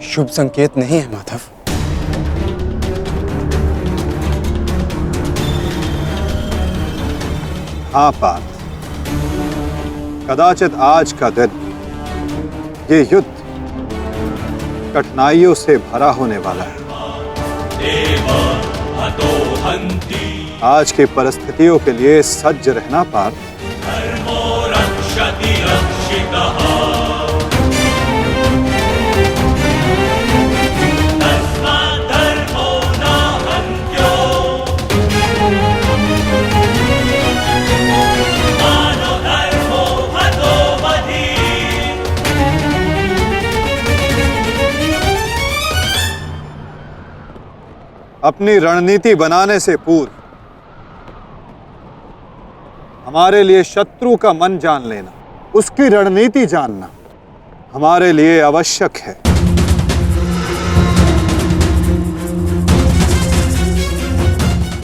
शुभ संकेत नहीं है माधव। हाँ पार्थ, कदाचित आज का दिन, ये युद्ध कठिनाइयों से भरा होने वाला है। आज की परिस्थितियों के लिए सज्ज रहना पार्थ। अपनी रणनीति बनाने से पूर्व हमारे लिए शत्रु का मन जान लेना, उसकी रणनीति जानना हमारे लिए आवश्यक है।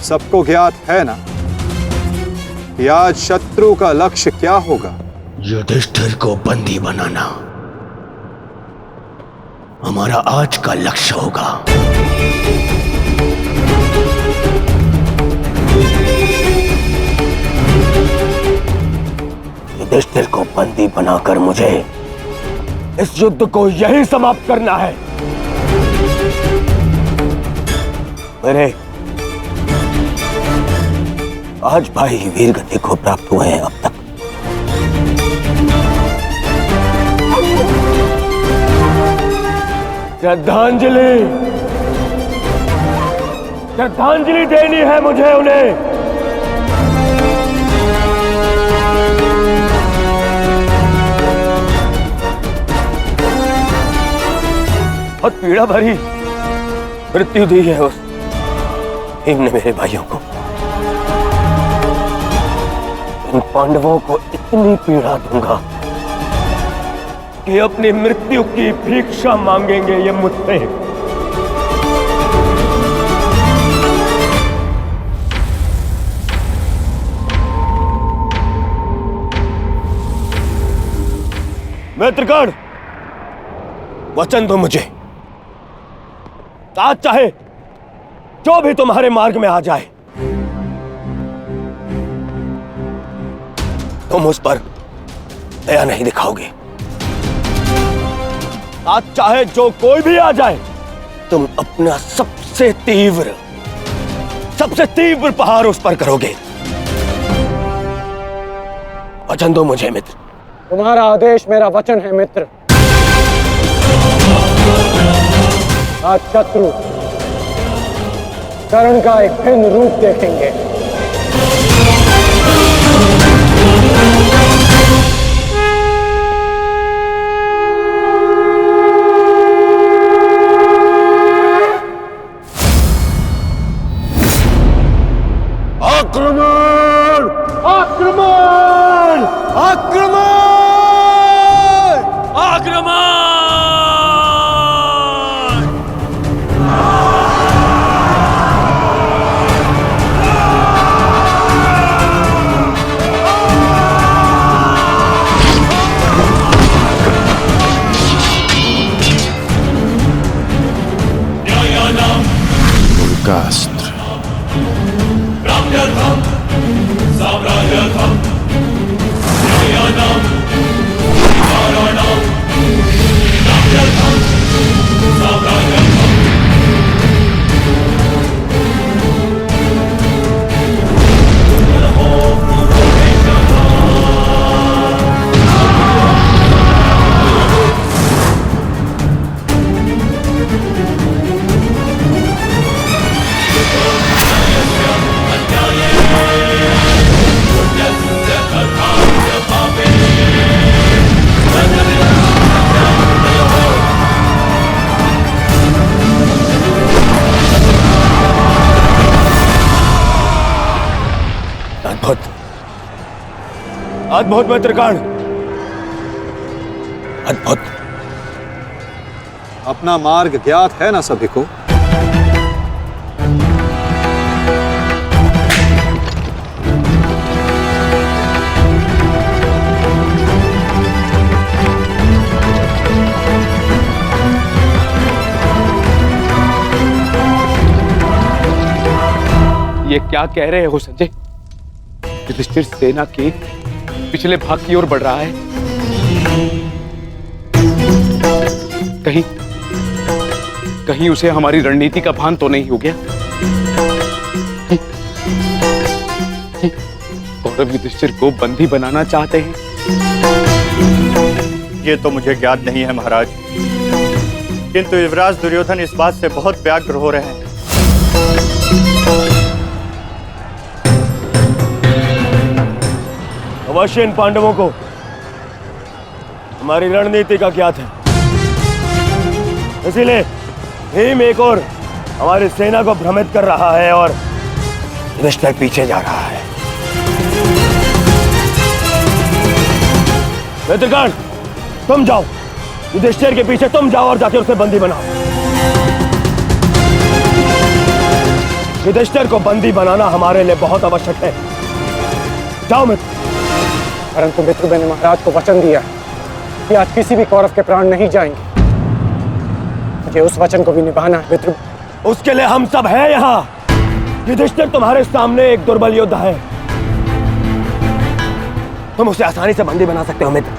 सबको ज्ञात है ना कि आज शत्रु का लक्ष्य क्या होगा? युधिष्ठिर को बंदी बनाना हमारा आज का लक्ष्य होगा। युधिष्ठिर को बंदी बनाकर मुझे इस युद्ध को यही समाप्त करना है। मेरे आज भाई वीर गति को प्राप्त हुए हैं। अब तक श्रद्धांजलि देनी है मुझे उन्हें। बहुत पीड़ा भरी मृत्यु दी है उस भीम ने मेरे भाइयों को। इन पांडवों को इतनी पीड़ा दूंगा कि अपनी मृत्यु की भिक्षा मांगेंगे ये मुझसे। मित्रगण, वचन दो मुझे, आज चाहे जो भी तुम्हारे मार्ग में आ जाए तुम उस पर दया नहीं दिखाओगे। आज चाहे जो कोई भी आ जाए तुम अपना सबसे तीव्र प्रहार उस पर करोगे। वचन दो मुझे मित्र। तुम्हारा आदेश मेरा वचन है मित्र। आज शत्रु कर्ण का एक भिन्न रूप देखेंगे। आक्रमण! आक्रमण! आक्रमण! आक्रमण! अस्त्र अद्भुत मित्रगण, अद्भुत। अपना मार्ग ज्ञात है ना सभी को? ये क्या कह रहे हो संजय? युधिष्ठिर सेना के पिछले भाग की ओर बढ़ रहा है। कहीं उसे हमारी रणनीति का भान तो नहीं हो गया? कौरव युधिष्ठिर को बंदी बनाना चाहते हैं। ये तो मुझे ज्ञात नहीं है महाराज, किंतु युवराज दुर्योधन इस बात से बहुत व्यग्र हो रहे हैं। अवश्य इन पांडवों को हमारी रणनीति का ज्ञात है, इसीलिए भीम एक और हमारी सेना को भ्रमित कर रहा है और युधिष्ठिर पीछे जा रहा है। मित्रगण, तुम जाओ, युधिष्ठिर के पीछे तुम जाओ और जाके उसे बंदी बनाओ। युधिष्ठिर को बंदी बनाना हमारे लिए बहुत आवश्यक है। जाओ मित्र। परंतु मित्र, मैंने महाराज को वचन दिया कि आज किसी भी कौरव के प्राण नहीं जाएंगे। मुझे उस वचन को भी निभाना है मित्र। उसके लिए हम सब हैं यहाँ। युधिष्ठिर तुम्हारे सामने एक दुर्बल योद्धा है, तुम उसे आसानी से बंदी बना सकते हो मित्र।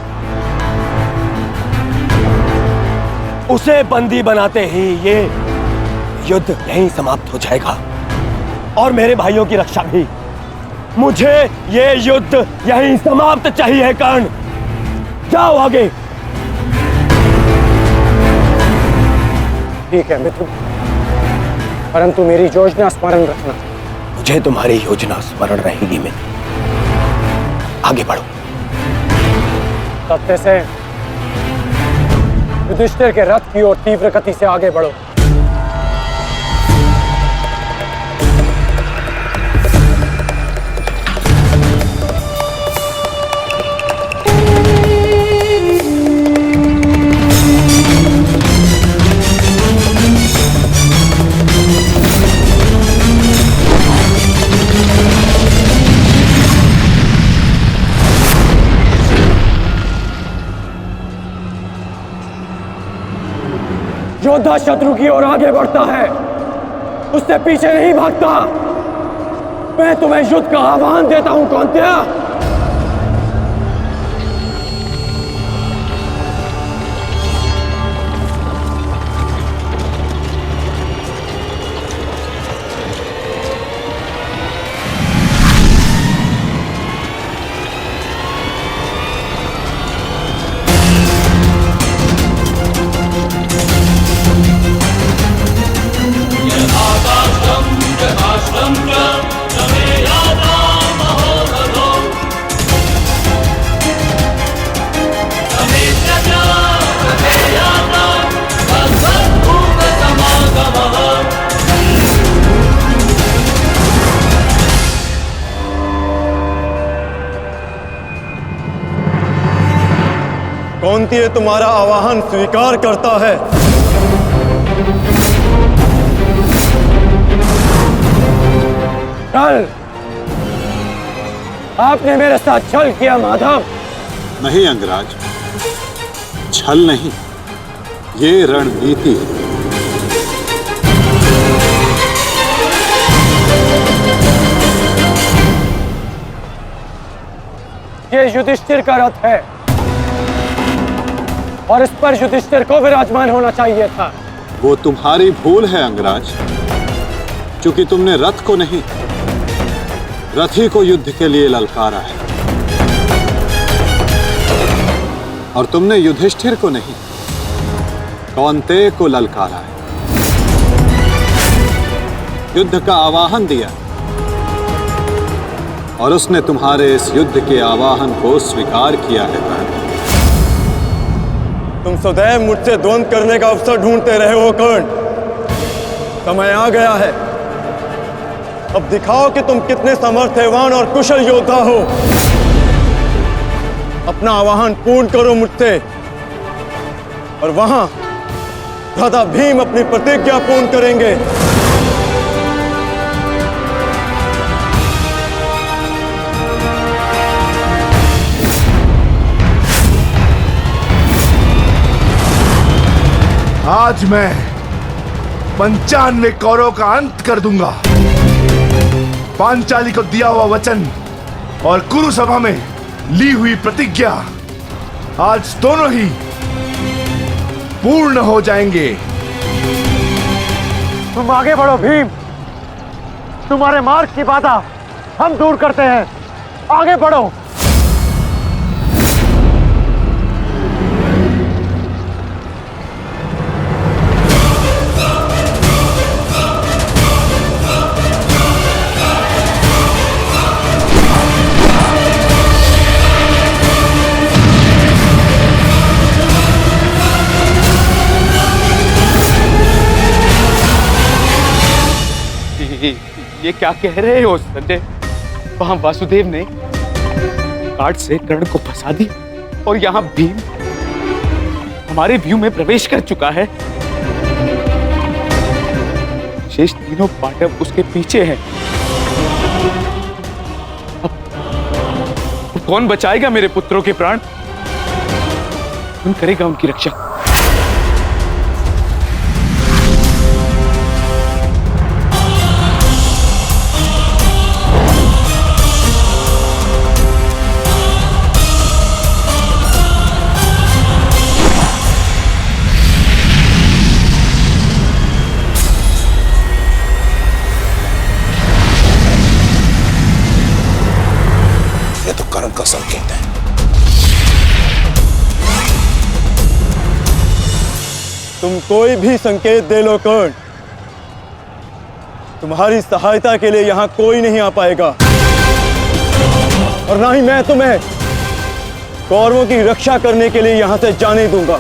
उसे बंदी बनाते ही ये युद्ध यहीं समाप्त हो जाएगा और मेरे भाइयों की रक्षा भी। मुझे ये युद्ध यहीं समाप्त चाहिए। कर्ण, जाओ आगे। ठीक है मित्र, परंतु मेरी योजना स्मरण रखना। मुझे तुम्हारी योजना स्मरण रहेगी मित्र। आगे बढ़ो। तत्व से युधिष्ठिर के रथ की ओर तीव्र गति से आगे बढ़ो। योद्धा शत्रु की ओर आगे बढ़ता है, उससे पीछे नहीं भागता। मैं तुम्हें युद्ध का आह्वान देता हूं कौन्तेय। कौन्तेय तुम्हारा आवाहन स्वीकार करता है। कल आपने मेरे साथ छल किया माधव। नहीं अंगराज, छल नहीं, ये रणनीति है। ये युधिष्ठिर का रथ है और इस पर युधिष्ठिर को विराजमान होना चाहिए था। वो तुम्हारी भूल है अंगराज, क्योंकि तुमने रथ को नहीं, रथी को युद्ध के लिए ललकारा है। और तुमने युधिष्ठिर को नहीं, कौन्तेय को ललकारा है, युद्ध का आवाहन दिया और उसने तुम्हारे इस युद्ध के आवाहन को स्वीकार किया है। तुम सदैव मुझसे द्वंद्व करने का अवसर ढूंढते रहे हो कर्ण। समय आ गया है, अब दिखाओ कि तुम कितने समर्थवान और कुशल योद्धा हो। अपना आवाहन पूर्ण करो मुझसे और वहां भ्राता भीम अपनी प्रतिज्ञा पूर्ण करेंगे। आज मैं 95 कौरवों का अंत कर दूंगा। पांचाली को दिया हुआ वचन और कुरु सभा में ली हुई प्रतिज्ञा आज दोनों ही पूर्ण हो जाएंगे। तुम आगे बढ़ो भीम, तुम्हारे मार्ग की बाधा हम दूर करते हैं, आगे बढ़ो। ये क्या कह रहे हो संजय? वहां वासुदेव ने काट से कर्ण को फंसा दी और यहाँ भीम हमारे व्यू में प्रवेश कर चुका है। शेष तीनों पांडव उसके पीछे हैं। अब कौन बचाएगा मेरे पुत्रों के प्राण? कौन करेगा उनकी रक्षा? कर्ण का संकेत है। तुम कोई भी संकेत दे लो कर्ण, तुम्हारी सहायता के लिए यहां कोई नहीं आ पाएगा और ना ही मैं तुम्हें कौरवों की रक्षा करने के लिए यहां से जाने दूंगा।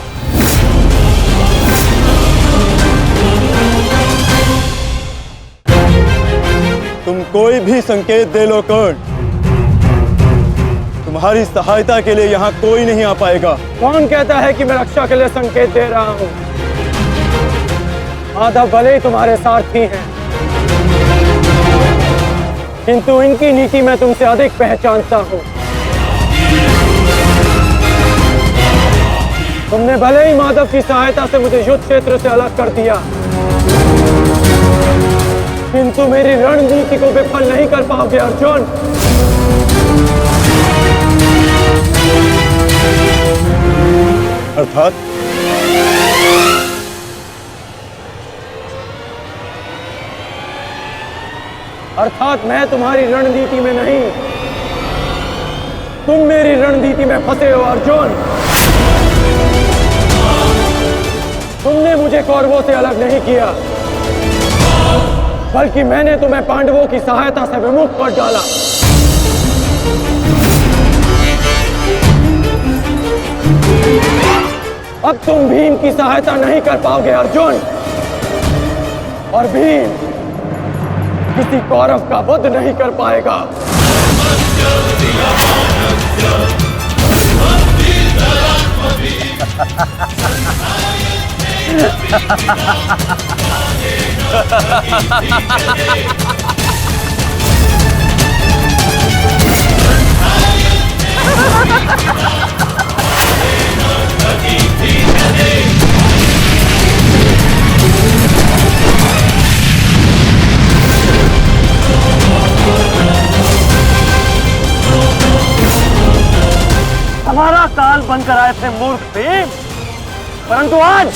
तुम कोई भी संकेत दे लो कर्ण, तुम्हारी सहायता के लिए यहां कोई नहीं आ पाएगा। कौन कहता है कि मैं रक्षा के लिए संकेत दे रहा हूं? माधव भले ही तुम्हारे सारथी हैं, किंतु इनकी नीति मैं तुमसे अधिक पहचानता हूं। तुमने भले ही माधव की सहायता से मुझे युद्ध क्षेत्र से अलग कर दिया, किंतु मेरी रणनीति को विफल नहीं कर पाओगे अर्जुन। अर्थात मैं तुम्हारी रणनीति में नहीं, तुम मेरी रणनीति में फंसे हो अर्जुन। तुमने मुझे कौरवों से अलग नहीं किया, बल्कि मैंने तुम्हें पांडवों की सहायता से विमुख कर डाला। अब तुम भीम की सहायता नहीं कर पाओगे अर्जुन, और भीम किसी कौरव का वध नहीं कर पाएगा। हमारा काल बनकर आए थे मूर्ख भीम, परंतु आज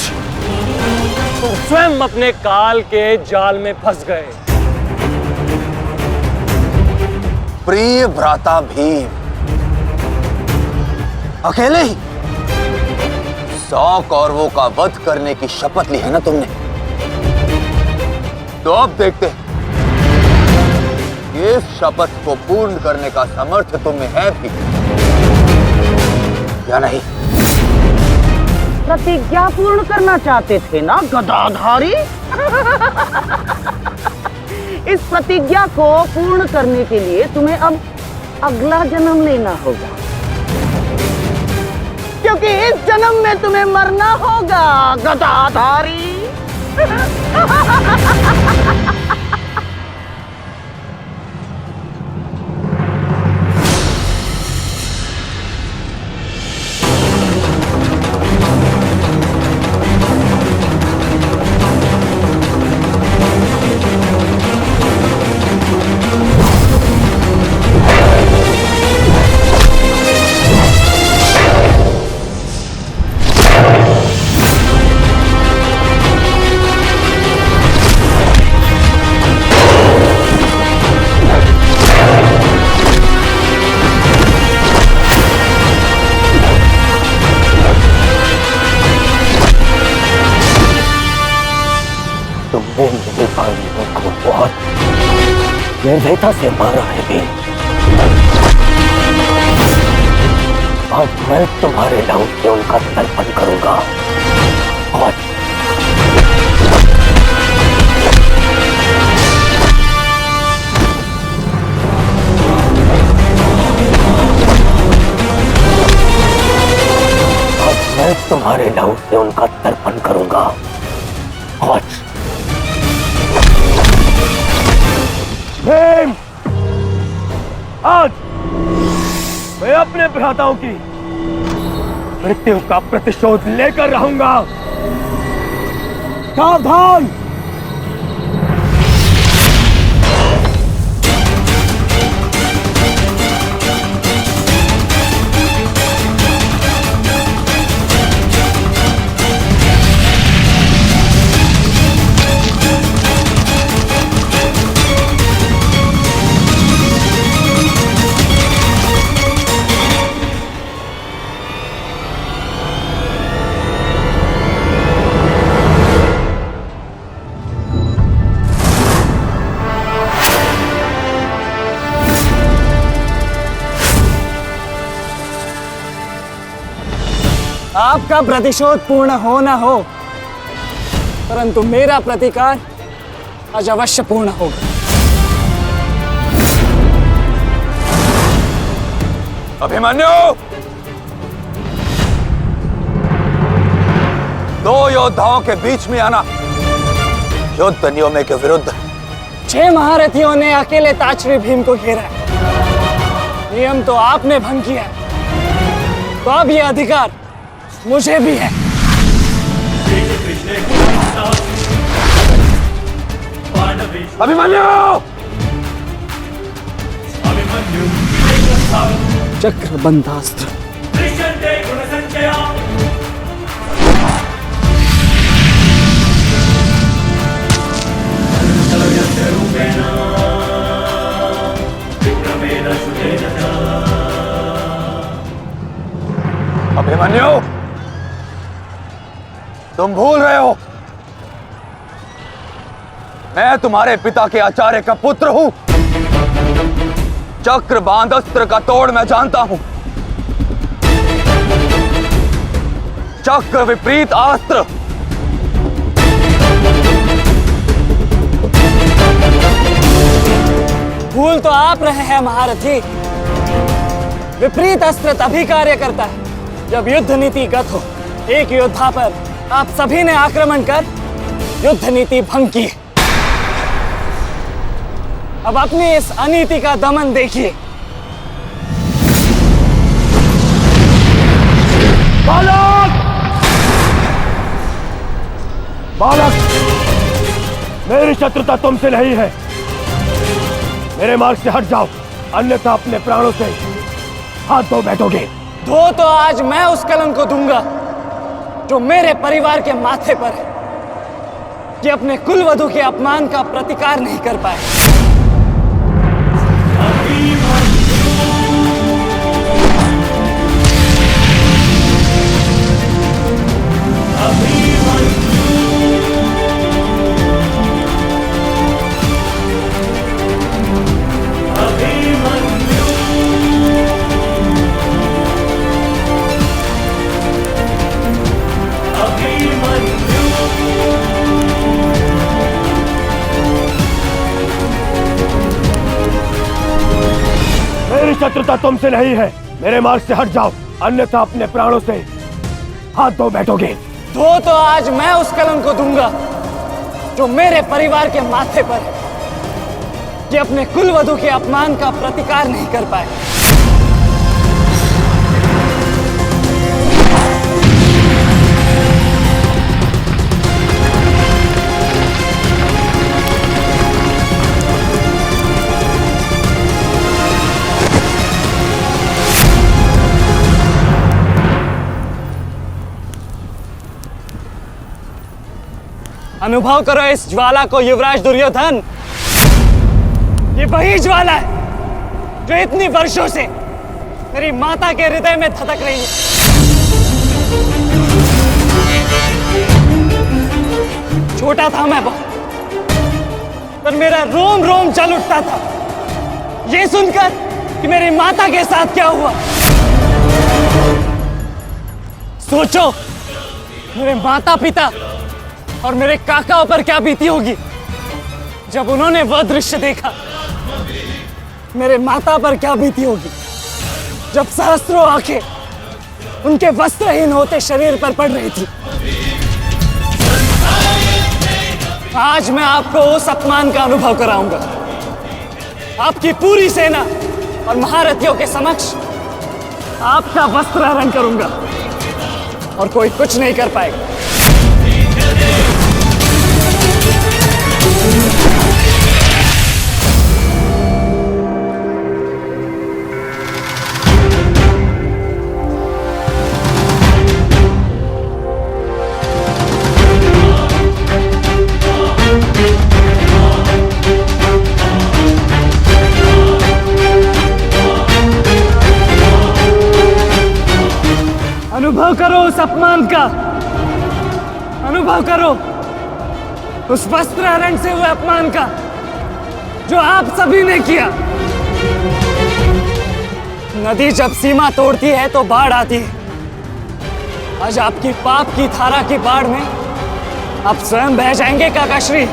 तुम स्वयं अपने काल के जाल में फंस गए। प्रिय भ्राता भीम, अकेले ही 100 कौरवों का वध करने की शपथ ली है ना तुमने? तो अब देखते हैं इस शपथ को पूर्ण करने का सामर्थ्य तुम्हें है भी या नहीं। प्रतिज्ञा पूर्ण करना चाहते थे ना गदाधारी? इस प्रतिज्ञा को पूर्ण करने के लिए तुम्हें अब अगला जन्म लेना होगा, क्योंकि इस जन्म में तुम्हें मरना होगा गदाधारी। तुमने मेरे भाइयों को बहुत निर्दयता से मारा है भीम। अब मैं तुम्हारे लहू से उनका तर्पण करूंगा। और मैं तुम्हारे लहू से उनका तर्पण करूंगा। और भीम, आज मैं अपने भ्राताओं की मृत्यु का प्रतिशोध लेकर रहूंगा। सावधान! आपका प्रतिशोध पूर्ण हो न हो, परंतु मेरा प्रतिकार आज अवश्य पूर्ण होगा। अभिमन्यु, दो योद्धाओं के बीच में आना युद्ध नियमों के विरुद्ध। 6 महारथियों ने अकेले ताचरी भीम को घेरा है। नियम तो आपने भंग किया है, तो अब यह अधिकार मुझे भी है। अभिमन्यु! चक्रबंधास्त्र। अभिमन्यु, तुम भूल रहे हो, मैं तुम्हारे पिता के आचार्य का पुत्र हूं। चक्रबांध अस्त्र का तोड़ मैं जानता हूं। चक्र विपरीत अस्त्र भूल तो आप रहे हैं महारथी। विपरीत अस्त्र तभी कार्य करता है जब युद्ध नीति गत हो। एक योद्धा पर आप सभी ने आक्रमण कर युद्ध नीति भंग की। अब अपनी इस अनीति का दमन देखिए। बालक! बालक! मेरी शत्रुता तुमसे नहीं है। मेरे मार्ग से हट जाओ, अन्यथा अपने प्राणों से हाथ धो बैठोगे। धो तो आज मैं उस कलंक को दूंगा जो मेरे परिवार के माथे पर है, कि अपने कुलवधु के अपमान का प्रतिकार नहीं कर पाए। शत्रुता तुमसे नहीं है। मेरे मार्ग से हट जाओ, अन्यथा अपने प्राणों से हाथ धो बैठोगे। धो तो आज मैं उस कलंक को दूंगा जो मेरे परिवार के माथे पर है, कि अपने कुलवधु के अपमान का प्रतिकार नहीं कर पाए। अनुभव करो इस ज्वाला को युवराज दुर्योधन। ये वही ज्वाला है जो इतनी वर्षों से मेरी माता के हृदय में धधक रही है। छोटा था मैं बहुत, रोम रोम जल उठता था ये सुनकर कि मेरी माता के साथ क्या हुआ। सोचो मेरे माता पिता और मेरे काकाओं पर क्या बीती होगी जब उन्होंने वह दृश्य देखा। मेरे माता पर क्या बीती होगी जब सहस्त्रों आंखें उनके वस्त्रहीन होते शरीर पर पड़ रही थी। आज मैं आपको उस अपमान का अनुभव कराऊंगा। आपकी पूरी सेना और महारथियों के समक्ष आपका वस्त्र हरण करूंगा और कोई कुछ नहीं कर पाएगा। अनुभव करो उस अपमान का, अनुभव करो उस वस्त्र हरण से हुए अपमान का जो आप सभी ने किया। नदी जब सीमा तोड़ती है तो बाढ़ आती है। आज आपकी पाप की धारा की बाढ़ में आप स्वयं बह जाएंगे काकाश्री।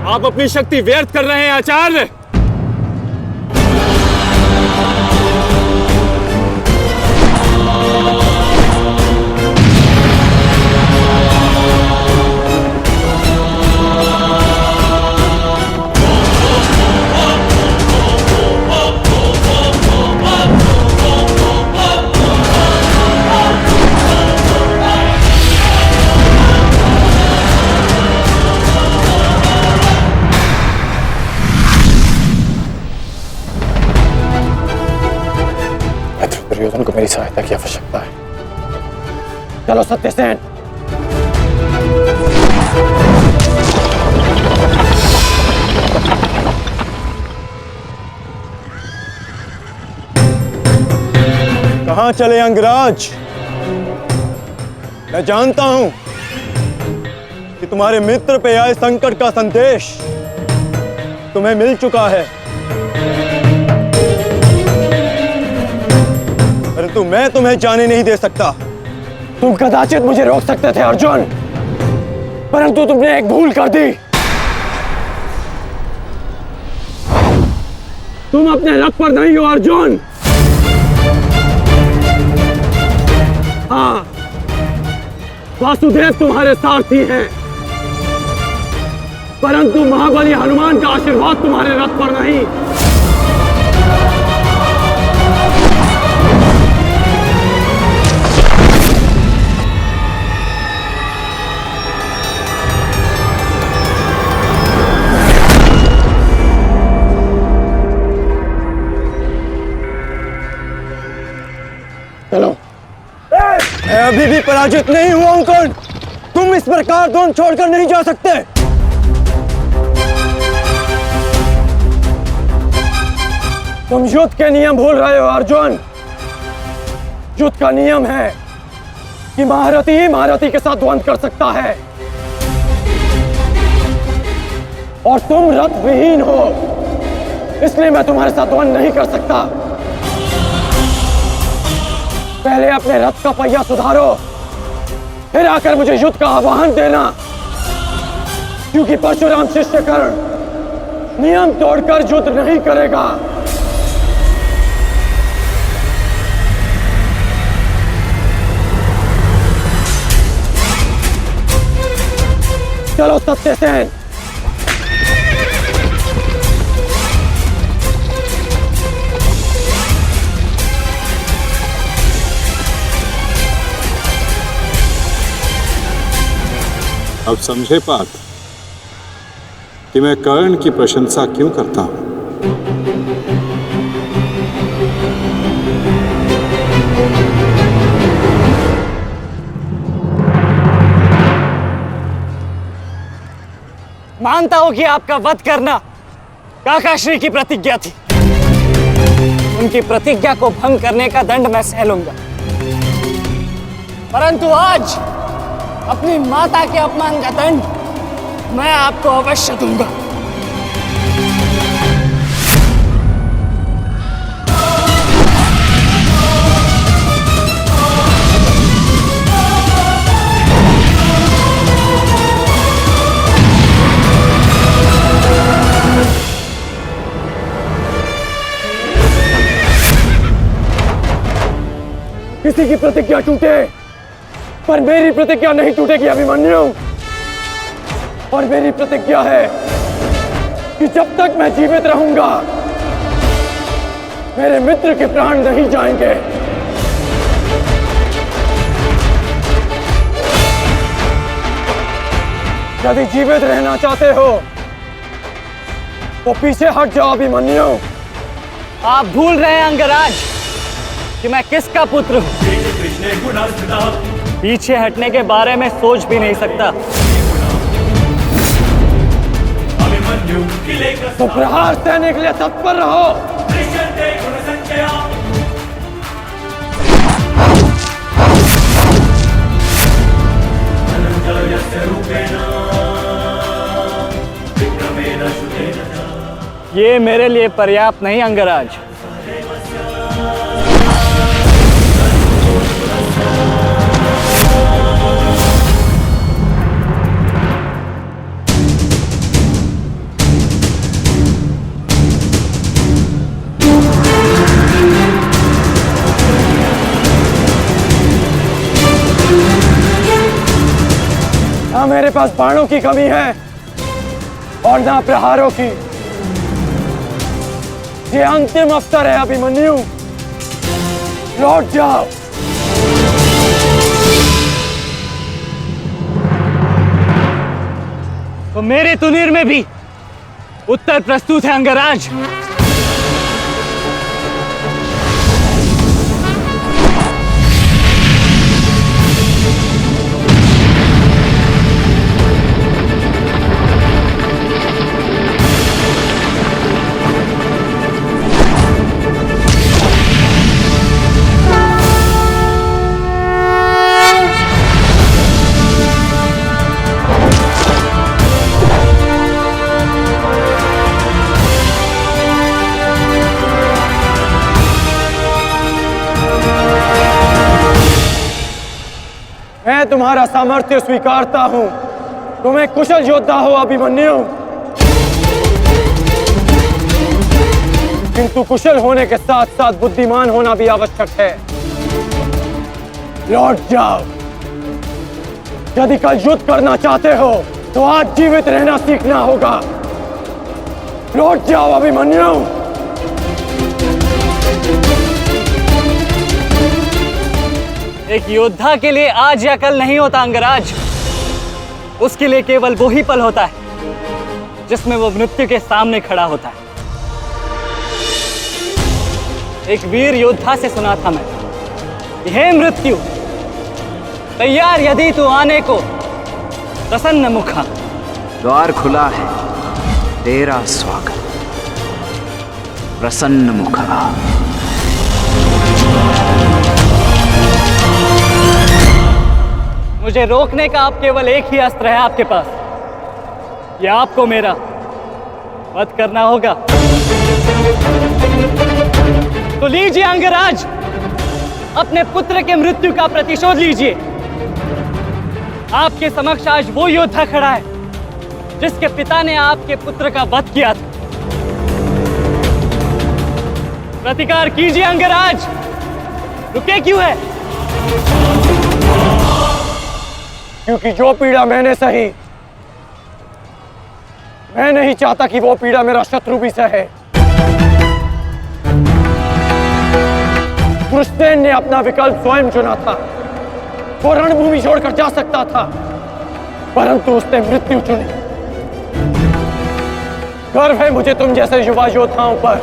आप अपनी शक्ति व्यर्थ कर रहे हैं आचार्य। दुर्योधन को मेरी सहायता की आवश्यकता है। चलो सत्यसेन। कहां चले अंगराज? मैं जानता हूं कि तुम्हारे मित्र पे आए संकट का संदेश तुम्हें मिल चुका है, परंतु मैं तुम्हें जाने नहीं दे सकता। तुम कदाचित मुझे रोक सकते थे अर्जुन, परंतु तुमने एक भूल कर दी। तुम अपने रथ पर नहीं हो अर्जुन। हाँ, वासुदेव तुम्हारे सारथी हैं, परंतु महाबली हनुमान का आशीर्वाद तुम्हारे रथ पर नहीं। चलो। मैं अभी भी पराजित नहीं हुआ हूं कर्ण। तुम इस प्रकार द्रोण छोड़कर नहीं जा सकते। तुम युद्ध के नियम भूल रहे हो अर्जुन। युद्ध का नियम है कि महारथी ही महारथी के साथ द्वंद्व कर सकता है, और तुम रथ विहीन हो, इसलिए मैं तुम्हारे साथ द्वंद्व नहीं कर सकता। पहले अपने रथ का पहिया सुधारो, फिर आकर मुझे युद्ध का आह्वान देना, क्योंकि परशुराम शिष्य कर्ण नियम तोड़कर युद्ध नहीं करेगा। चलो सत्यसेन। अब समझे पार्थ कि मैं कर्ण की प्रशंसा क्यों करता हूं। मानता हूं कि आपका वध करना काकाश्री की प्रतिज्ञा थी। उनकी प्रतिज्ञा को भंग करने का दंड मैं सह लूंगा, परंतु आज अपनी माता के अपमान का दंड मैं आपको अवश्य दूंगा। किसी की प्रतिज्ञा टूटे, पर मेरी प्रतिज्ञा नहीं टूटेगी अभिमन्यु। और मेरी प्रतिज्ञा है कि जब तक मैं जीवित रहूंगा मेरे मित्र के प्राण नहीं जाएंगे। यदि जीवित रहना चाहते हो तो पीछे हट जाओ अभिमन्यु। आप भूल रहे हैं अंगराज कि मैं किसका पुत्र हूं। पीछे हटने के बारे में सोच भी नहीं सकता। तो प्रहार सहने के लिए तत्पर रहो। ये मेरे लिए पर्याप्त नहीं अंगराज। ना मेरे पास बाणों की कमी है और ना प्रहारों की। ये अंतिम अवसर है अभिमन्यु, लौट जाओ। तो मेरे तुनीर में भी उत्तर प्रस्तुत है अंगराज। मैं तुम्हारा सामर्थ्य स्वीकारता हूं। तुम एक कुशल योद्धा हो अभिमन्यु, किंतु कुशल होने के साथ साथ बुद्धिमान होना भी आवश्यक है। लौट जाओ। यदि कल युद्ध करना चाहते हो तो आज जीवित रहना सीखना होगा। लौट जाओ अभिमन्यु। एक योद्धा के लिए आज या कल नहीं होता अंगराज। उसके लिए केवल वो ही पल होता है जिसमें वो मृत्यु के सामने खड़ा होता है। एक वीर योद्धा से सुना था मैं, हे मृत्यु, तैयार यदि तू आने को, प्रसन्न मुखा। द्वार खुला है, तेरा स्वागत, प्रसन्न मुखा। मुझे रोकने का अब केवल एक ही अस्त्र है आपके पास। यह आपको मेरा वध करना होगा। तो लीजिए अंगराज, अपने पुत्र के मृत्यु का प्रतिशोध लीजिए। आपके समक्ष आज वो योद्धा खड़ा है जिसके पिता ने आपके पुत्र का वध किया था। प्रतिकार कीजिए अंगराज, रुके क्यों है? क्योंकि जो पीड़ा मैंने सही, मैं नहीं चाहता कि वो पीड़ा मेरा शत्रु भी सहे। कृष्ण ने अपना विकल्प स्वयं चुना था। वो रणभूमि छोड़कर जा सकता था, परंतु उसने मृत्यु चुनी। गर्व है मुझे तुम जैसे युवा योद्धाओं पर,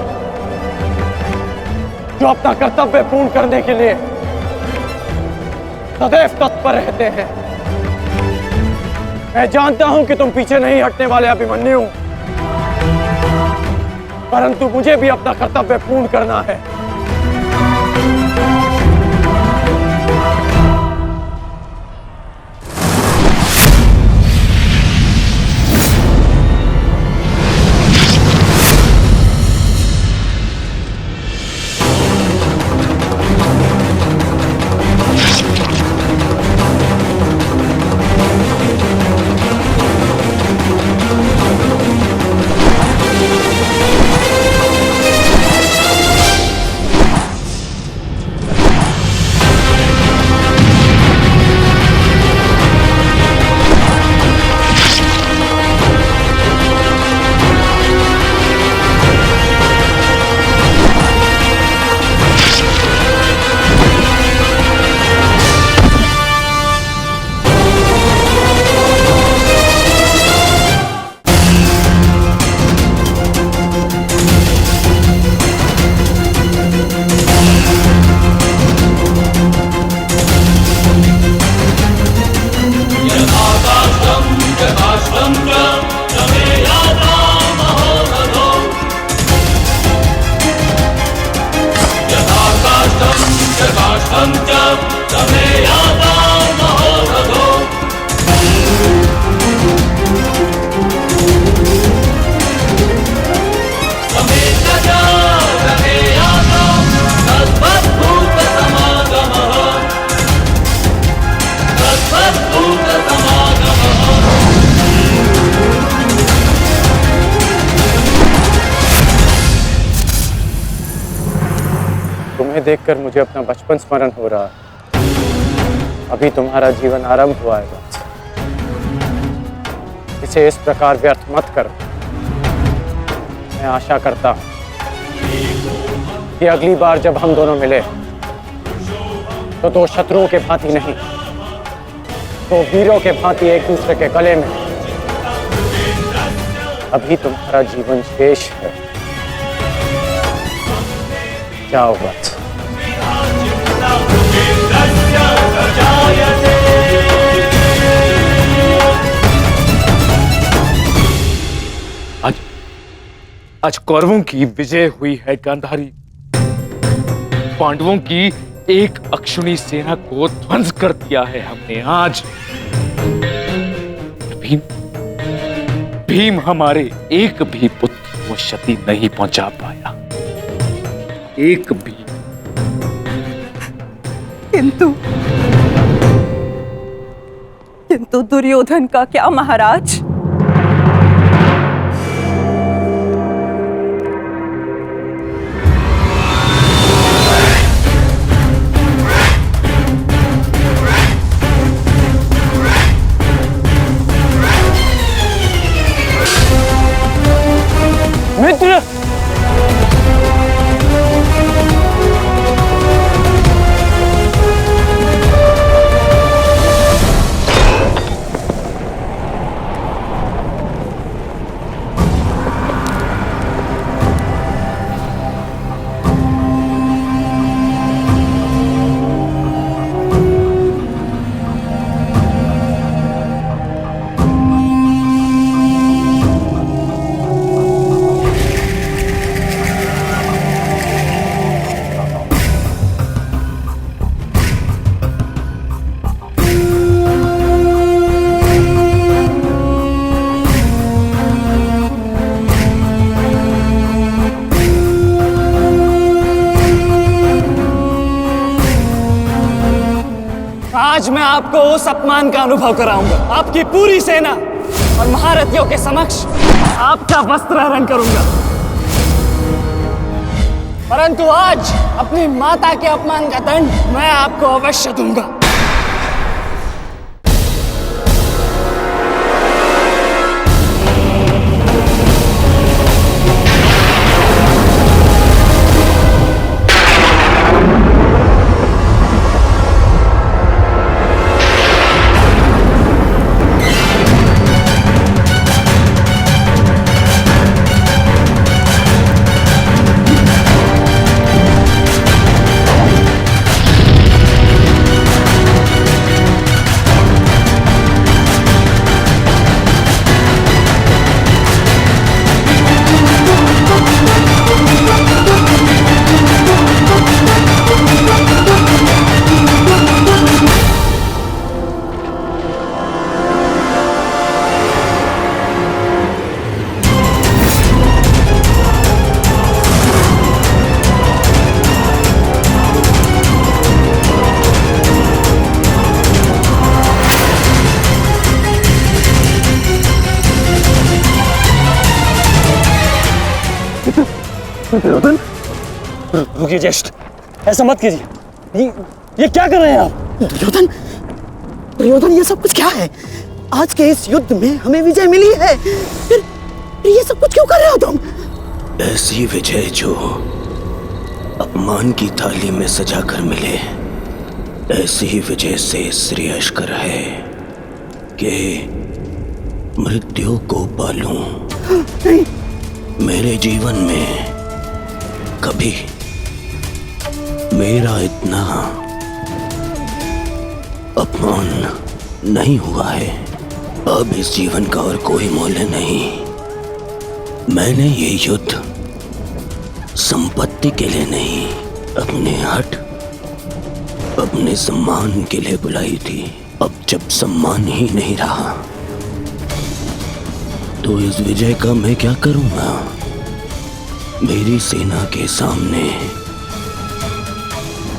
जो अपना कर्तव्य पूर्ण करने के लिए सदैव तत्पर रहते हैं। मैं जानता हूं कि तुम पीछे नहीं हटने वाले अभिमन्यु, परंतु मुझे भी अपना कर्तव्य पूर्ण करना है। तुम्हें देखकर मुझे अपना बचपन स्मरण हो रहा है। अभी तुम्हारा जीवन आरंभ हुआ है, इसे इस प्रकार व्यर्थ मत करो। मैं आशा करता हूं कि अगली बार जब हम दोनों मिले तो दो शत्रुओं के भांति नहीं, तो वीरों के भांति एक दूसरे के गले में। अभी तुम्हारा जीवन शेष है, जाओ बस। आज कौरवों की विजय हुई है गांधारी। पांडवों की एक अक्षुणी सेना को ध्वंस कर दिया है हमने आज। भीम हमारे एक भी पुत्र को क्षति नहीं पहुंचा पाया, एक भी। किंतु दुर्योधन का क्या महाराज? मित्र, आज मैं आपको उस अपमान का अनुभव कराऊंगा। आपकी पूरी सेना और महारथियों के समक्ष आपका वस्त्रहरण करूंगा। परंतु आज अपनी माता के अपमान का दंड मैं आपको अवश्य दूंगा। दुर्योधन, रुकिए ज्येष्ठ, ऐसा मत कीजिए। ये क्या कर रहे हैं आप? दुर्योधन, दुर्योधन, ये सब कुछ क्या है? आज के इस युद्ध में हमें विजय मिली है, फिर ये सब कुछ क्यों कर रहे हो तुम? ऐसी विजय जो अपमान की थाली में सजा कर मिले, ऐसी ही विजय से श्रेयस्कर है कि मृत्यु को पालूं। नहीं। मेरे जीवन में कभी मेरा इतना अपमान नहीं हुआ है। अब इस जीवन का और कोई मूल्य नहीं। मैंने ये युद्ध संपत्ति के लिए नहीं, अपने हट, अपने सम्मान के लिए बुलाई थी। अब जब सम्मान ही नहीं रहा तो इस विजय का मैं क्या करूंगा? मेरी सेना के सामने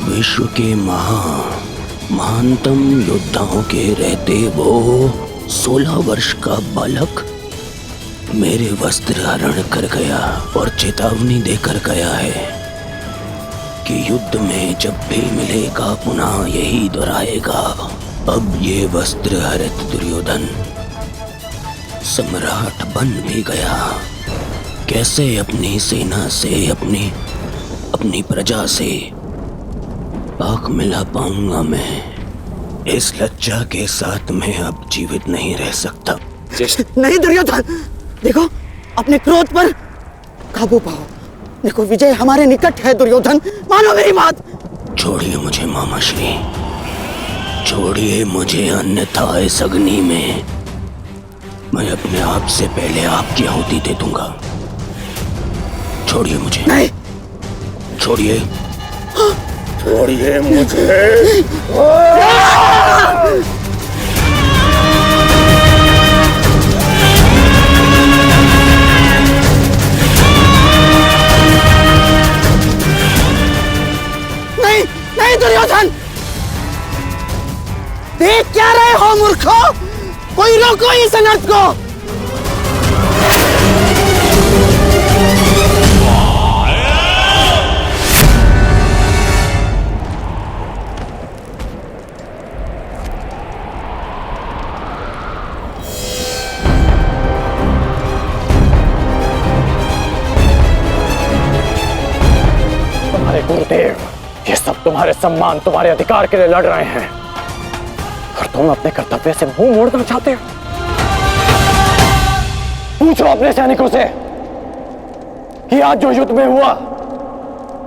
विश्व के महानतम योद्धाओं के रहते वो 16 वर्ष का बालक मेरे वस्त्र हरण कर गया और चेतावनी देकर गया है कि युद्ध में जब भी मिलेगा पुनः यही दोहराएगा। अब ये वस्त्र हरित दुर्योधन सम्राट बन भी गया। कैसे अपनी सेना से, अपनी प्रजा से आंख मिला पाऊंगा मैं? इस लज्जा के साथ मैं अब जीवित नहीं रह सकता। नहीं दुर्योधन, देखो अपने क्रोध पर काबू पाओ। देखो विजय हमारे निकट है दुर्योधन, मानो मेरी बात। छोड़िए मुझे मामाश्री, छोड़िए मुझे, अन्यथा इस अग्नि में मैं अपने आप से पहले आपकी आहुति दे दूंगा। छोड़िए मुझे। नहीं। छोड़िए, छोड़िए मुझे। नहीं, नहीं दुर्योधन, देख क्या रहे हो मूर्खों? कोई रोको इस अनर्थ को। तुम्हारे गुरुदेव ये सब तुम्हारे सम्मान, तुम्हारे अधिकार के लिए लड़ रहे हैं और तुम अपने कर्तव्य से मुंह मोड़ना चाहते हो। पूछो अपने सैनिकों से कि आज जो युद्ध में हुआ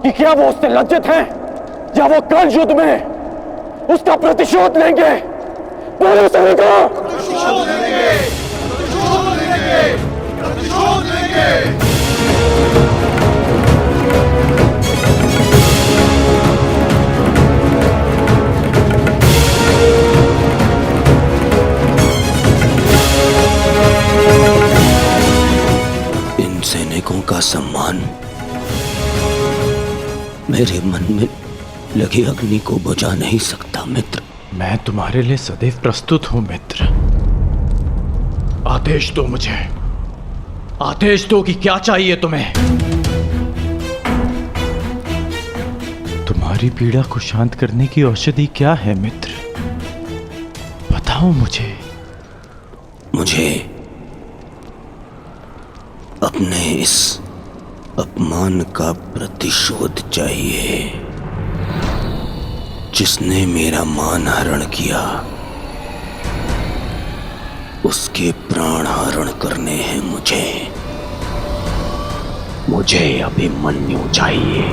कि क्या वो उससे लज्जित हैं या वो कल युद्ध में उसका प्रतिशोध लेंगे? बोलो सैनिकों। प्रतिशोध लेंगे, प्रतिशोध लेंगे, प्रतिशोध लेंगे। सैनिकों का सम्मान मेरे मन में लगी अग्नि को बुझा नहीं सकता मित्र। मैं तुम्हारे लिए सदैव प्रस्तुत हूं मित्र। आदेश दो मुझे, आदेश दो कि क्या चाहिए तुम्हें। तुम्हारी पीड़ा को शांत करने की औषधि क्या है मित्र, बताओ मुझे। मुझे अपने इस अपमान का प्रतिशोध चाहिए। जिसने मेरा मान हरण किया उसके प्राण हरण करने हैं मुझे। मुझे अभिमन्यु चाहिए।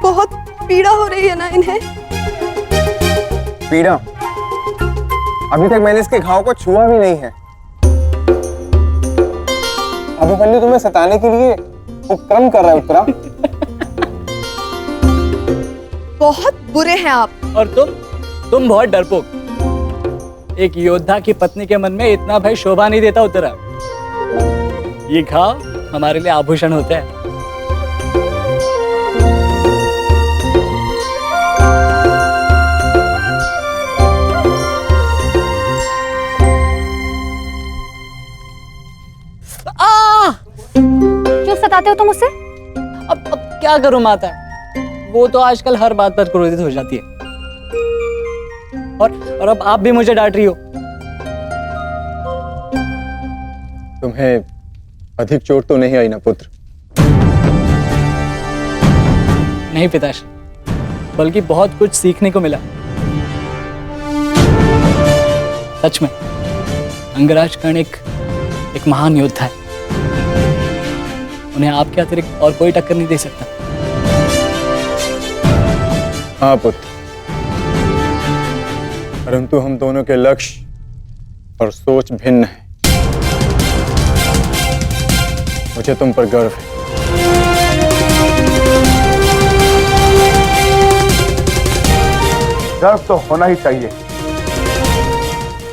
बहुत पीड़ा हो रही है ना इन्हें। पीड़ा? अभी तक मैंने इसके घाव को छुआ भी नहीं है। अभिमन्यु तुम्हें सताने के लिए उपक्रम कर रहा है उत्तरा। बहुत बुरे हैं आप। और तुम बहुत डरपोक। एक योद्धा की पत्नी के मन में इतना भय शोभा नहीं देता उत्तरा। ये घाव हमारे लिए आभूषण होते हैं। क्यों सताते हो तुम उसे? अब क्या करूं माता, वो तो आजकल हर बात पर क्रोधित हो जाती है। और अब आप भी मुझे डांट रही हो। तुम्हें अधिक चोट तो नहीं आई ना पुत्र? नहीं पिताश्री, बल्कि बहुत कुछ सीखने को मिला। सच में अंगराज कर्ण एक महान योद्धा है। उन्हें आपके अतिरिक्त और कोई टक्कर नहीं दे सकता। हाँ पुत्र, परंतु हम दोनों के लक्ष्य और सोच भिन्न हैं। मुझे तुम पर गर्व है। गर्व तो होना ही चाहिए।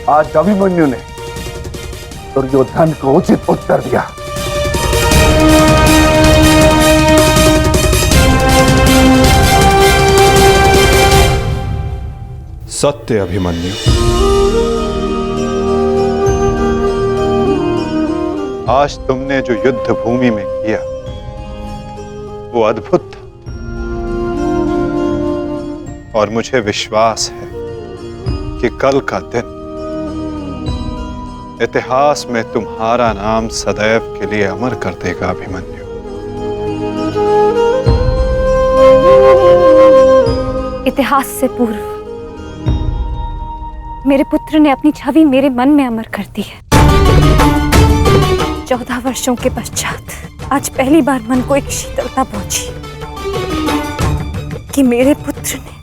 आज अभिमन्यु ने दुर्योधन को उचित उत्तर दिया। सत्य अभिमन्यु, आज तुमने जो युद्ध भूमि में किया वो अद्भुत था, और मुझे विश्वास है कि कल का दिन इतिहास में तुम्हारा नाम सदैव के लिए अमर कर देगा अभिमन्यु। इतिहास से पूर्व मेरे पुत्र ने अपनी छवि मेरे मन में अमर कर दी है। 14 वर्षों के पश्चात आज पहली बार मन को एक शीतलता पहुंची कि मेरे पुत्र ने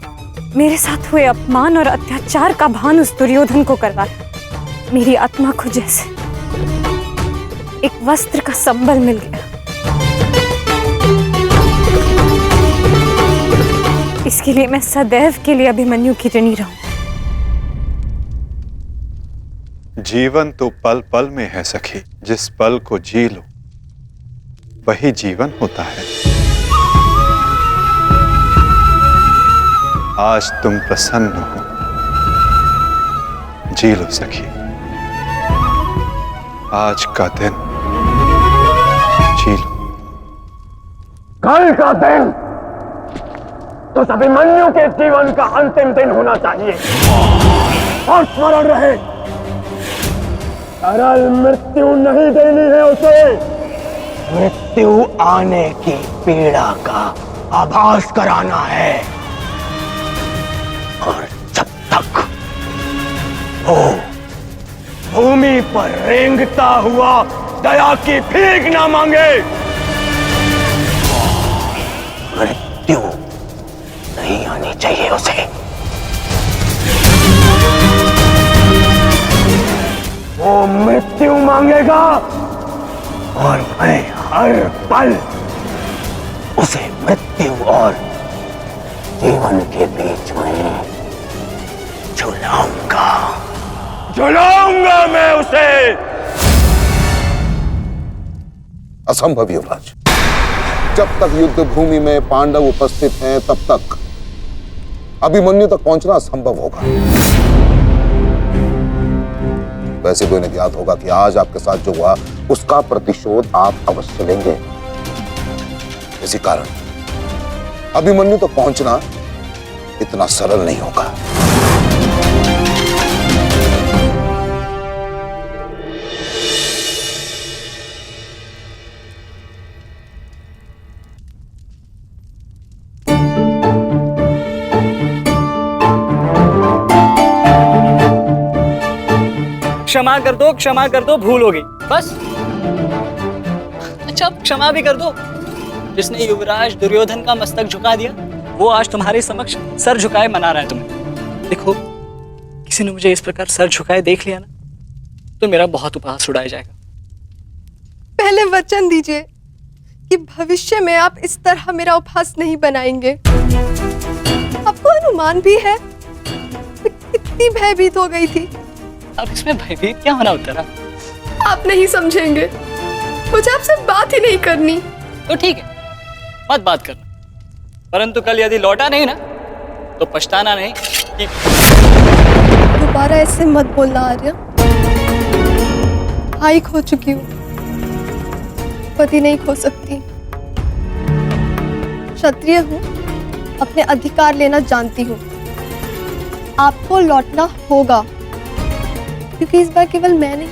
मेरे साथ हुए अपमान और अत्याचार का भान उस दुर्योधन को करवाया। मेरी आत्मा को जैसे एक वस्त्र का संबल मिल गया। इसके लिए मैं सदैव के लिए अभिमन्यु की ऋणी रहूं। जीवन तो पल पल में है सखी। जिस पल को जी लो वही जीवन होता है। आज तुम प्रसन्न हो, जी लो सखी। आज का दिन जी लो। कल का दिन तो अभिमन्यु के जीवन का अंतिम दिन होना चाहिए। और स्मरण रहे, सरल मृत्यु नहीं देनी है उसे। मृत्यु आने की पीड़ा का आभास कराना है। और जब तक वो भूमि पर रेंगता हुआ दया की भीख ना मांगे, मृत्यु नहीं आनी चाहिए उसे। वो मृत्यु मांगेगा और मैं हर पल उसे मृत्यु और जीवन के बीच में झुलाऊंगा। झुलाऊंगा मैं उसे। असंभव युवराज, जब तक युद्ध भूमि में पांडव उपस्थित हैं तब तक अभिमन्यु तक पहुंचना असंभव होगा। वैसे तो इन्हें ज्ञात होगा कि आज आपके साथ जो हुआ उसका प्रतिशोध आप अवश्य लेंगे। इसी कारण अभिमन्यु तक पहुंचना इतना सरल नहीं होगा। क्षमा कर दो, भूल हो गई बस। अच्छा अब क्षमा भी कर दो। जिसने युवराज दुर्योधन का मस्तक झुका दिया वो आज तुम्हारे समक्ष सर झुकाए मना रहा है तुम्हें। देखो, किसी ने मुझे इस प्रकार सर झुकाए देख लिया ना तो मेरा बहुत उपहास उड़ाया जाएगा। पहले वचन दीजिए कि भविष्य में आप इस तरह मेरा उपहास नहीं बनाएंगे। आपको अनुमान भी है मैं कितनी भयभीत हो गई थी। अब इसमें भयभीत क्या होना उत्तरा? आप नहीं समझेंगे, मुझे आपसे बात ही नहीं करनी। तो ठीक है, मत बात करना, परंतु कल यदि लौटा नहीं ना तो पछताना नहीं कि दोबारा ऐसे मत बोलना आर्य। भाई खो चुकी हूँ, पति नहीं खो सकती। क्षत्रिय हूँ, अपने अधिकार लेना जानती हूँ। आपको लौटना होगा क्योंकि इस बार केवल मैं नहीं,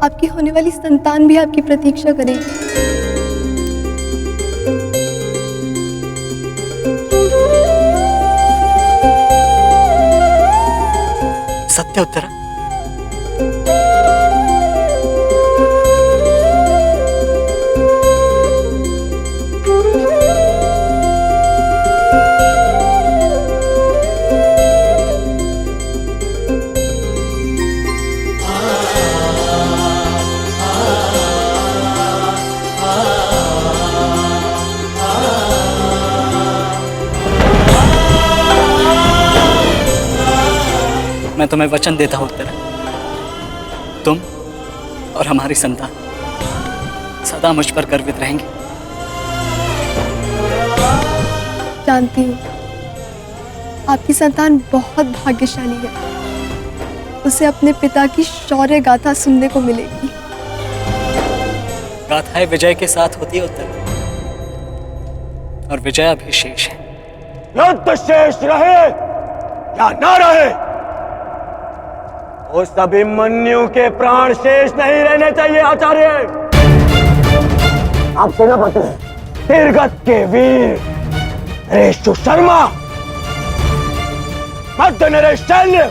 आपकी होने वाली संतान भी आपकी प्रतीक्षा करेगी। सत्य उत्तरा? मैं तुम्हें वचन देता हूं उत्तरा, तुम और हमारी संतान सदा मुझ पर गर्वित रहेंगे। जानती हूँ आपकी संतान बहुत भाग्यशाली है। उसे अपने पिता की शौर्य गाथा सुनने को मिलेगी। गाथाएं विजय के साथ होती है उत्तरा, और विजय अभी शेष है। युद्ध शेष रहे या न रहे, उस अभिमन्यु के प्राण शेष नहीं रहने चाहिए। आचार्य, आप सेनापति तीरगत के वीर नरेश शर्मा, मध्य नरेश शैल्य,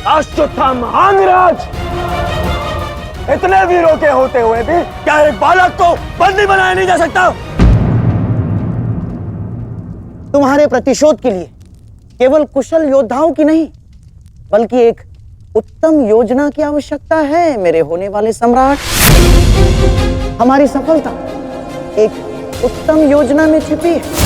अश्वत्थामा अंगराज, इतने वीरों के होते हुए भी क्या एक बालक को बंदी बनाया नहीं जा सकता? तुम्हारे प्रतिशोध के लिए केवल कुशल योद्धाओं की नहीं बल्कि एक उत्तम योजना की आवश्यकता है मेरे होने वाले सम्राट। हमारी सफलता एक उत्तम योजना में छिपी है।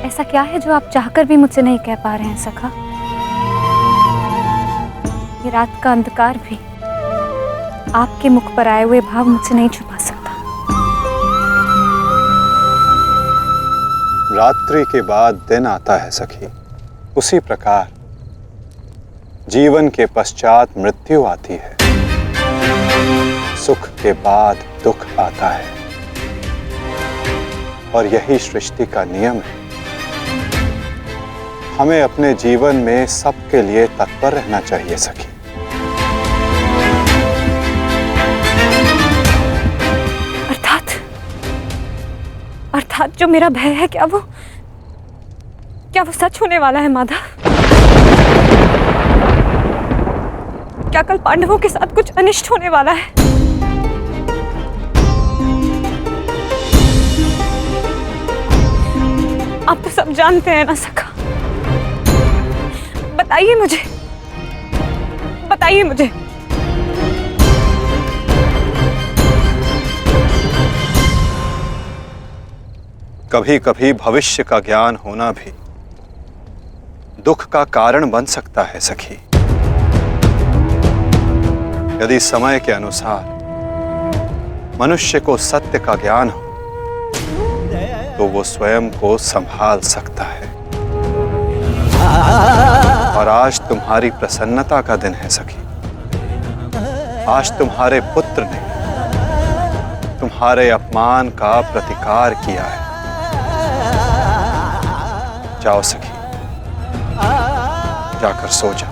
ऐसा क्या है जो आप चाहकर भी मुझसे नहीं कह पा रहे हैं सखा? ये रात का अंधकार भी आपके मुख पर आए हुए भाव मुझसे नहीं छुपा सकता। रात्रि के बाद दिन आता है सखी, उसी प्रकार जीवन के पश्चात मृत्यु आती है। सुख के बाद दुख आता है और यही सृष्टि का नियम है। हमें अपने जीवन में सबके लिए तत्पर रहना चाहिए सखी। अर्थात जो मेरा भय है, क्या वो सच होने वाला है माधव? क्या कल पांडवों के साथ कुछ अनिष्ट होने वाला है? आप तो सब जानते हैं ना सखा। बताइए मुझे। कभी कभी भविष्य का ज्ञान होना भी दुख का कारण बन सकता है सखी। यदि समय के अनुसार मनुष्य को सत्य का ज्ञान हो तो वो स्वयं को संभाल सकता है। और आज तुम्हारी प्रसन्नता का दिन है सखी। आज तुम्हारे पुत्र ने तुम्हारे अपमान का प्रतिकार किया है। जाओ सखी, जाकर सो जाओ।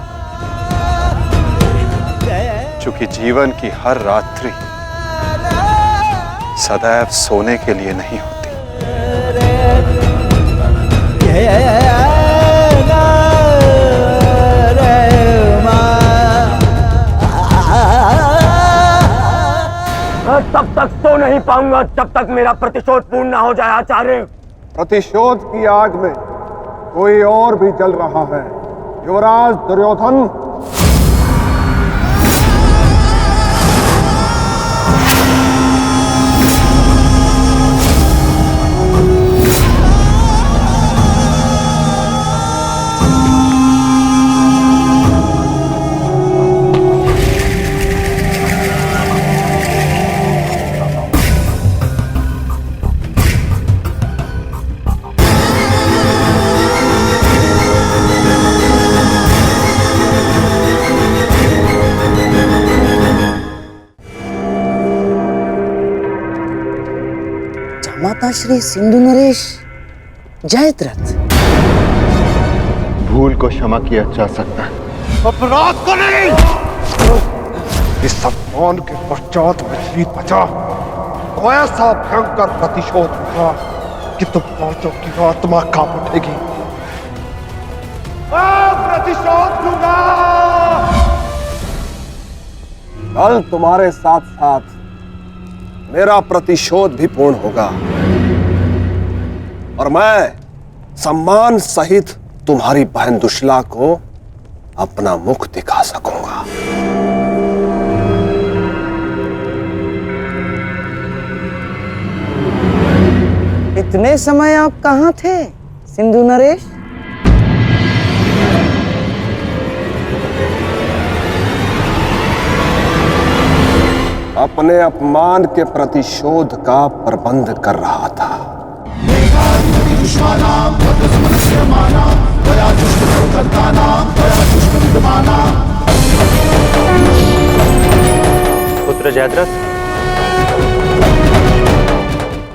चूंकि जीवन की हर रात्रि सदैव सोने के लिए नहीं होती। तब तक सो नहीं पाऊंगा जब तक मेरा प्रतिशोध पूर्ण ना हो जाए आचार्य। प्रतिशोध की आग में कोई और भी जल रहा है। युवराज दुर्योधन, माता श्री सिंधु नरेश जयद्रथ। भूल को क्षमा किया जा सकता है, अपराध को नहीं। इस अपमान के पश्चात विचलित बचा तो ऐसा भयंकर प्रतिशोध होगा कि तुम पांचों की आत्मा कांप उठेगी। प्रतिशोध लूंगा। कल तुम्हारे साथ साथ मेरा प्रतिशोध भी पूर्ण होगा और मैं सम्मान सहित तुम्हारी बहन दुशला को अपना मुख दिखा सकूंगा। इतने समय आप कहाँ थे सिंधु नरेश? अपने अपमान के प्रतिशोध का प्रबंध कर रहा था। पुत्र जयद्रथ,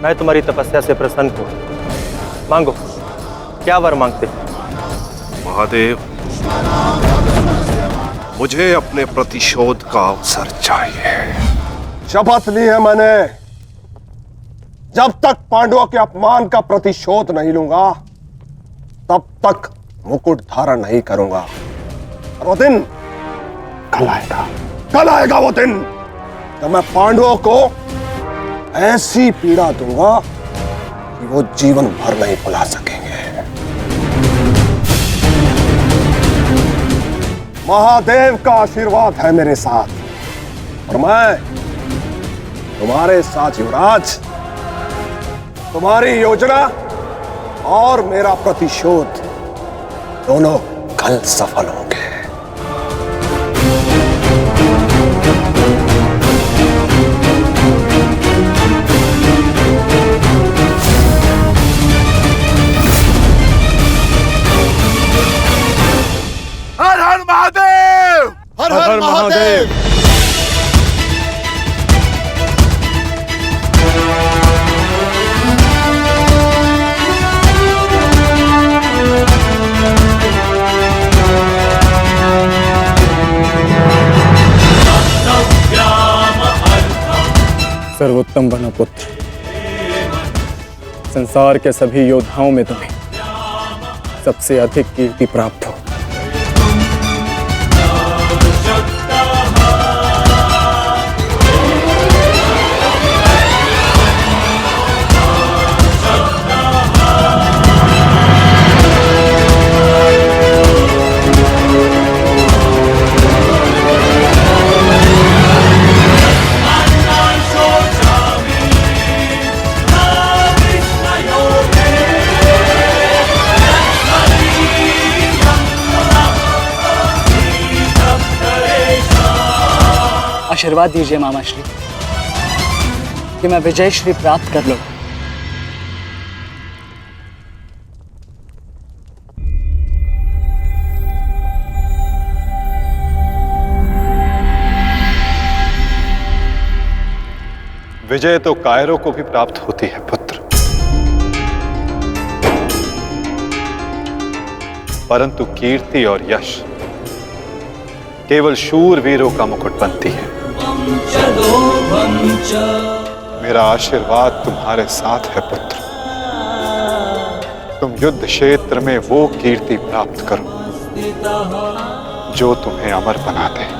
मैं तुम्हारी तपस्या से प्रसन्न हूं। मांगो, क्या वर मांगते? महादेव, मुझे अपने प्रतिशोध का अवसर चाहिए। शपथ ली है मैंने, जब तक पांडवों के अपमान का प्रतिशोध नहीं लूंगा तब तक मुकुट धारण नहीं करूंगा। और वो दिन कल आएगा वो दिन जब मैं पांडवों को ऐसी पीड़ा दूंगा कि वो जीवन भर नहीं भुला सकेंगे। महादेव का आशीर्वाद है मेरे साथ और मैं तुम्हारे साथ युवराज। तुम्हारी योजना और मेरा प्रतिशोध दोनों कल सफल होंगे। हर हर महादेव, हर हर महादेव। सर्वोत्तम बनो पुत्र, संसार के सभी योद्धाओं में तुम्हें सबसे अधिक कीर्ति प्राप्त हो। आशीर्वाद दीजिए मामा श्री कि मैं विजय श्री प्राप्त कर लूं। विजय तो कायरों को भी प्राप्त होती है पुत्र, परंतु कीर्ति और यश केवल शूरवीरों का मुकुट बनती है। मेरा आशीर्वाद तुम्हारे साथ है पुत्र। तुम युद्ध क्षेत्र में वो कीर्ति प्राप्त करो जो तुम्हें अमर बना दे।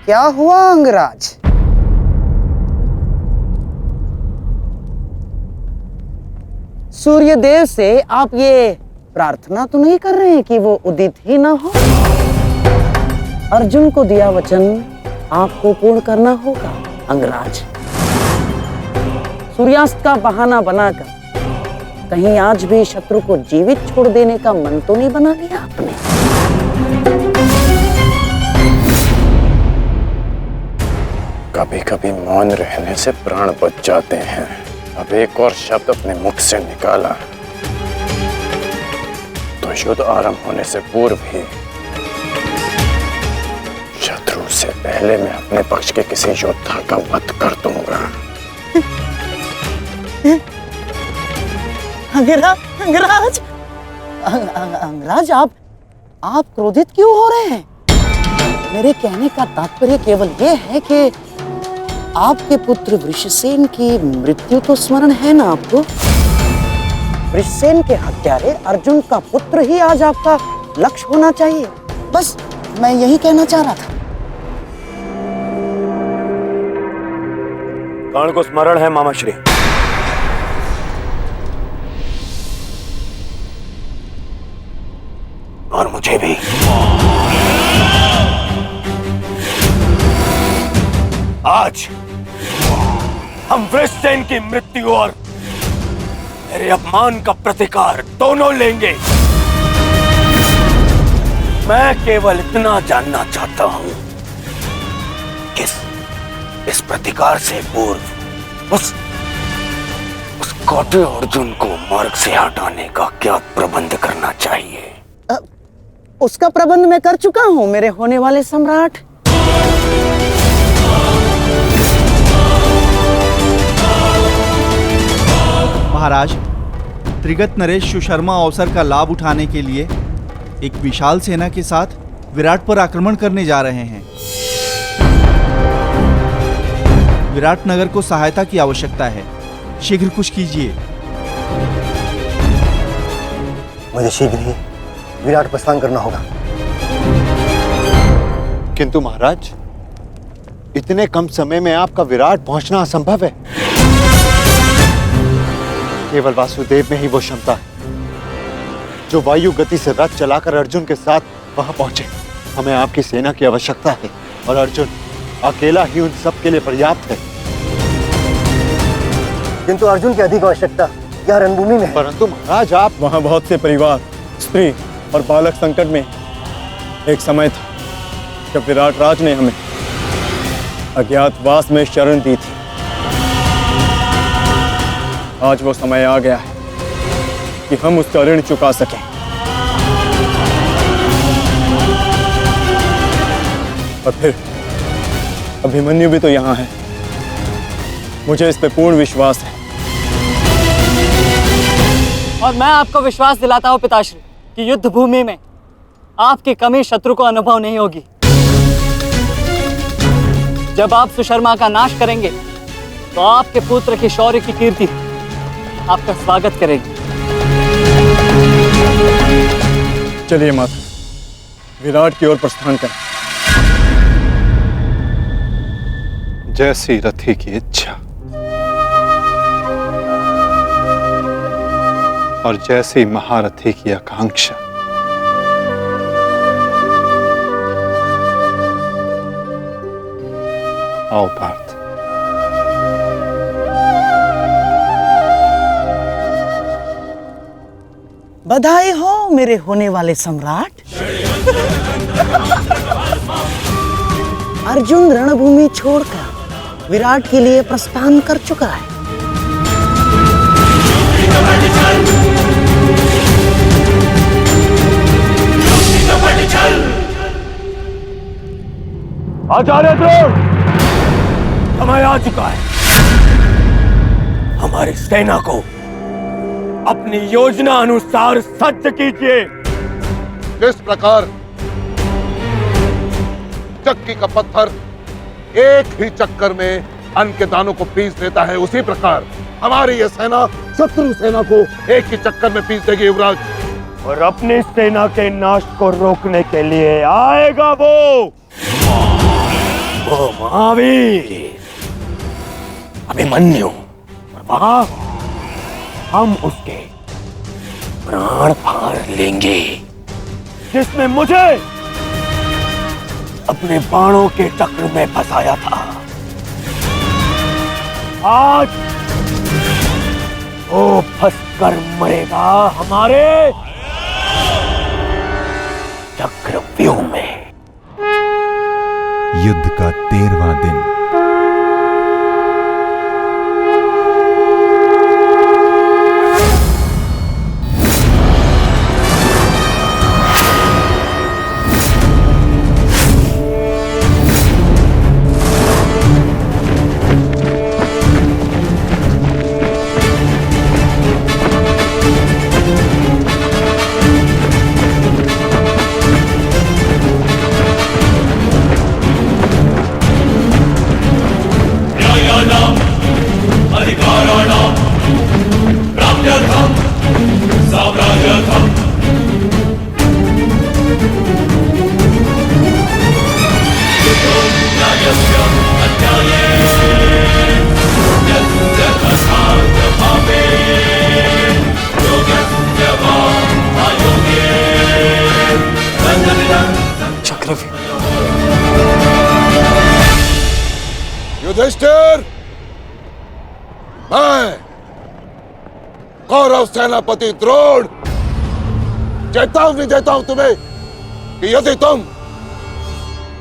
क्या हुआ अंगराज? सूर्यदेव से आप ये प्रार्थना तो नहीं कर रहे हैं कि वो उदित ही ना हो? अर्जुन को दिया वचन आपको पूर्ण करना होगा अंगराज। सूर्यास्त का बहाना बनाकर कहीं आज भी शत्रु को जीवित छोड़ देने का मन तो नहीं बना लिया आपने? कभी कभी मौन रहने से प्राण बच जाते हैं। अब एक और शब्द अपने मुख से निकाला तो युद्ध आरंभ होने से पूर्व ही शत्रु से पहले मैं अपने पक्ष के किसी योद्धा का वध कर दूंगा। अंगराज, अंगराज आप क्रोधित क्यों हो रहे हैं? मेरे कहने का तात्पर्य केवल यह है कि आपके पुत्र वृषसेन की मृत्यु तो स्मरण है ना आपको? वृषसेन के हत्यारे अर्जुन का पुत्र ही आज आपका लक्ष्य होना चाहिए। बस मैं यही कहना चाह रहा था। कर्ण को स्मरण है मामा श्री। और मुझे भी। आज हम वृषसेन की मृत्यु और मेरे अपमान का प्रतिकार दोनों लेंगे। मैं केवल इतना जानना चाहता हूं कि इस प्रतिकार से पूर्व उस कौटे अर्जुन को मार्ग से हटाने का क्या प्रबंध करना चाहिए? उसका प्रबंध मैं कर चुका हूं मेरे होने वाले सम्राट। महाराज, त्रिगत नरेश सुशर्मा अवसर का लाभ उठाने के लिए एक विशाल सेना के साथ विराट पर आक्रमण करने जा रहे हैं। विराट नगर को सहायता की आवश्यकता है, शीघ्र कुछ कीजिए। मुझे शीघ्र ही विराट प्रस्थान करना होगा। किंतु महाराज, इतने कम समय में आपका विराट पहुंचना असंभव है। केवल वासुदेव में ही वो क्षमता है जो वायु गति से रथ चलाकर अर्जुन के साथ वहां पहुंचे। हमें आपकी सेना की आवश्यकता है और अर्जुन अकेला ही उन सब के लिए पर्याप्त है। किंतु अर्जुन की अधिक आवश्यकता यह रणभूमि में है। परंतु महाराज, आप वहां बहुत से परिवार, स्त्री और बालक संकट में। एक समय था जब विराट राज ने हमें अज्ञातवास में शरण दी थी। आज वो समय आ गया है कि हम उसका ऋण चुका सकें। और फिर अभिमन्यु भी तो यहाँ है। मुझे इस पे पूर्ण विश्वास है। और मैं आपको विश्वास दिलाता हूँ पिताश्री कि युद्ध भूमि में आपकी कमी शत्रु को अनुभव नहीं होगी। जब आप सुशर्मा का नाश करेंगे तो आपके पुत्र की शौर्य की कीर्ति आपका स्वागत करेगी। चलिए माता, विराट की ओर प्रस्थान करें। जैसी रथी की इच्छा और जैसी महारथी की आकांक्षा। आओ पार्थ। बधाई हो मेरे होने वाले सम्राट। अर्जुन रणभूमि छोड़कर विराट के लिए प्रस्थान कर चुका है। आचार्य द्रोण, समय आ चुका है। हमारी सेना को अपनी योजना अनुसार सज्ज कीजिए। जिस प्रकार चक्की का पत्थर एक ही चक्कर में अन्न के दानों को पीस देता है, उसी प्रकार हमारी ये सेना शत्रु सेना को एक ही चक्कर में पीस देगी युवराज। और अपनी सेना के नाश को रोकने के लिए आएगा वो महावीर अभिमन्यु। और वहां हम उसके प्राण फाड़ लेंगे, जिसने मुझे अपने बाणों के चक्र में फंसाया था। आज वो फंसकर मरेगा हमारे चक्रव्यूह में। युद्ध का 13वां दिन। युधिष्ठिर, मैं कौरव सेनापति द्रोण चेतावनी देता हूं तुम्हें कि यदि तुम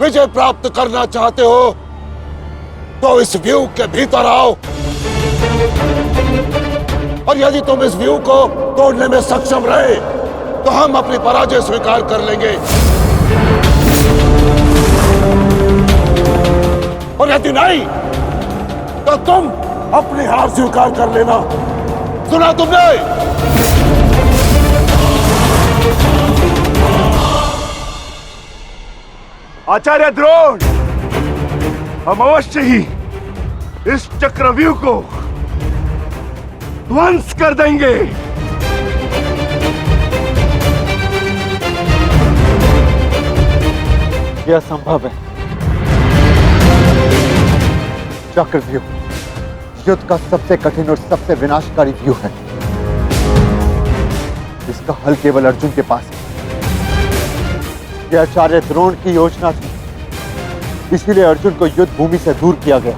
विजय प्राप्त करना चाहते हो तो इस व्यू के भीतर आओ, और यदि तुम इस व्यू को तोड़ने में सक्षम रहे तो हम अपनी पराजय स्वीकार कर लेंगे, और यदि नहीं तो तुम अपनी हार स्वीकार कर लेना। सुना तुमने? आचार्य द्रोण, हम अवश्य ही इस चक्रव्यूह को ध्वंस कर देंगे। यह असंभव है। चक्रव्यूह युद्ध का सबसे कठिन और सबसे विनाशकारी व्यू है। इसका हल केवल अर्जुन के पास है। यह आचार्य द्रोण की योजना थी, इसीलिए अर्जुन को युद्ध भूमि से दूर किया गया।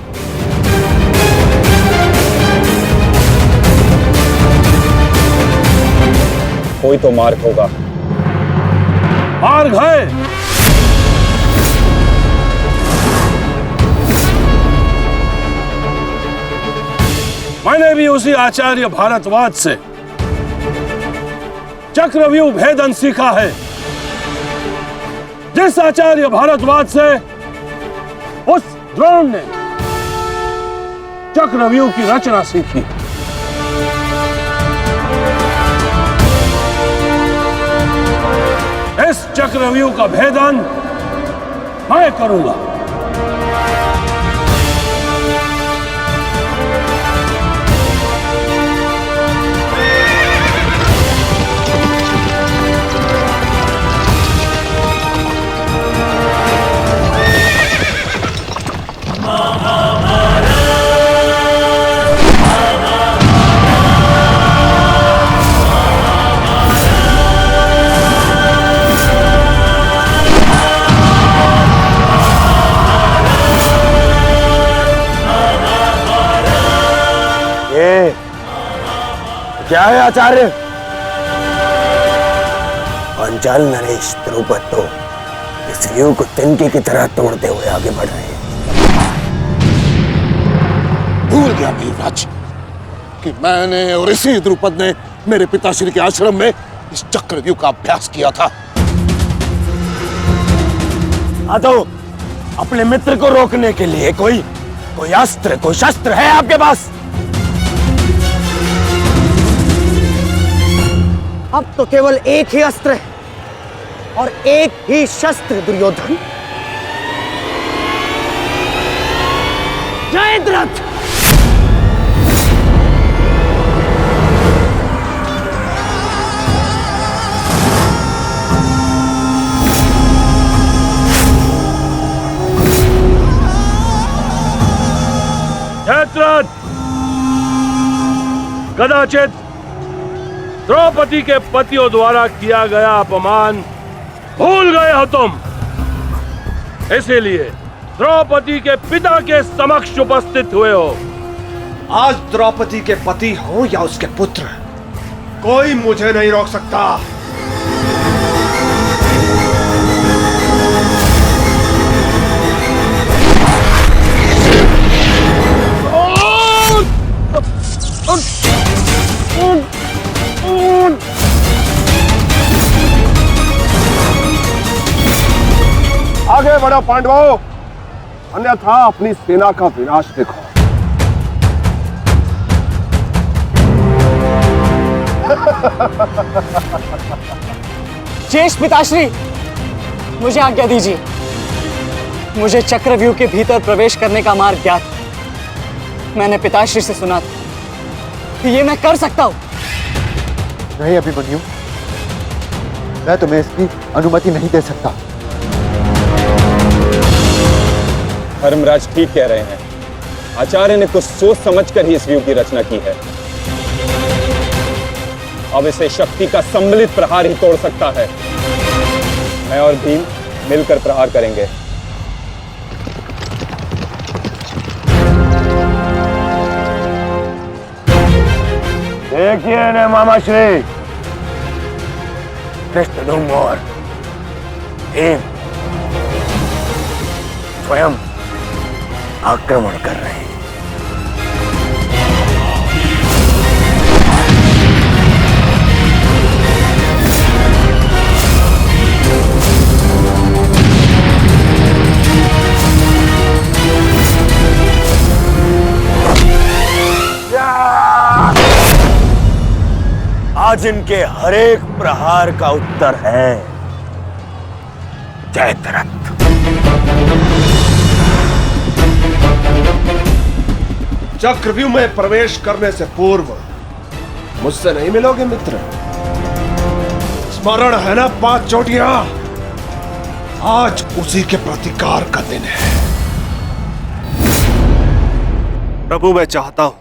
कोई तो मार्ग होगा। मार्ग है। मैंने भी उसी आचार्य भारद्वाज से चक्रव्यूह भेदन सीखा है, जिस आचार्य भारद्वाज से उस द्रोण ने चक्रव्यूह की रचना सीखी। इस चक्रव्यूह का भेदन मैं करूंगा। क्या है आचार्य? पांचाल नरेश द्रुपद तो इस व्यू को तिनके की तरह तोड़ते हुए आगे बढ़ रहे हैं। भूल गया वीरराज कि मैंने और इसी द्रुपद ने मेरे पिताश्री के आश्रम में इस चक्रव्यूह का अभ्यास किया था। तो अपने मित्र को रोकने के लिए कोई अस्त्र, कोई शस्त्र है आपके पास? अब तो केवल एक ही अस्त्र है और एक ही शस्त्र दुर्योधन। जयद्रथ! जयद्रथ, कदाचित द्रौपदी के पतियों द्वारा किया गया अपमान भूल गए हो तुम, इसीलिए द्रौपदी के पिता के समक्ष उपस्थित हुए हो। आज द्रौपदी के पति हो या उसके पुत्र, कोई मुझे नहीं रोक सकता। आगे बढ़ो पांडवों, अन्यथा अपनी सेना का विनाश देखो। शेष पिताश्री, मुझे आज्ञा दीजिए। मुझे चक्रव्यूह के भीतर प्रवेश करने का मार्ग ज्ञात है। मैंने पिताश्री से सुना था कि ये मैं कर सकता हूं। नहीं अभिमन्यु, मैं तुम्हें इसकी अनुमति नहीं दे सकता। धर्मराज ठीक कह रहे हैं। आचार्य ने कुछ सोच समझकर ही इस व्यू की रचना की है। अब इसे शक्ति का सम्मिलित प्रहार ही तोड़ सकता है। मैं और भीम मिलकर प्रहार करेंगे। देखिए ने मामा श्री, धृष्टद्युम्न और भीम स्वयं आक्रमण कर रहे हैं। आज इनके हर एक प्रहार का उत्तर है जयद्रथ। चक्रव्यूह में प्रवेश करने से पूर्व मुझसे नहीं मिलोगे मित्र? स्मरण है ना 5 चोटियां? आज उसी के प्रतिकार का दिन है। प्रभु, मैं चाहता हूं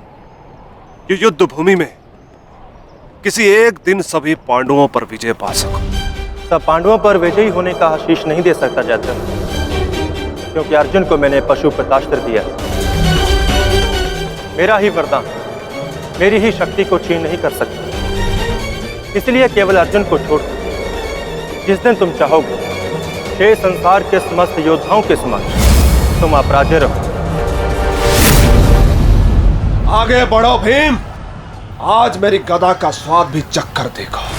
कि युद्ध भूमि में किसी एक दिन सभी पांडवों पर विजय पा सकूं। सब पांडवों पर विजयी होने का आशीष नहीं दे सकता जयद्रथ, क्योंकि अर्जुन को मैंने पशुपतास्त्र दिया। मेरा ही वरदान मेरी ही शक्ति को छीन नहीं कर सकता। इसलिए केवल अर्जुन को छोड़ जिस दिन तुम चाहोगे शेष संसार के समस्त योद्धाओं के समक्ष तुम अपराजय रहो। आगे बढ़ो भीम, आज मेरी गदा का स्वाद भी चक्कर देखो।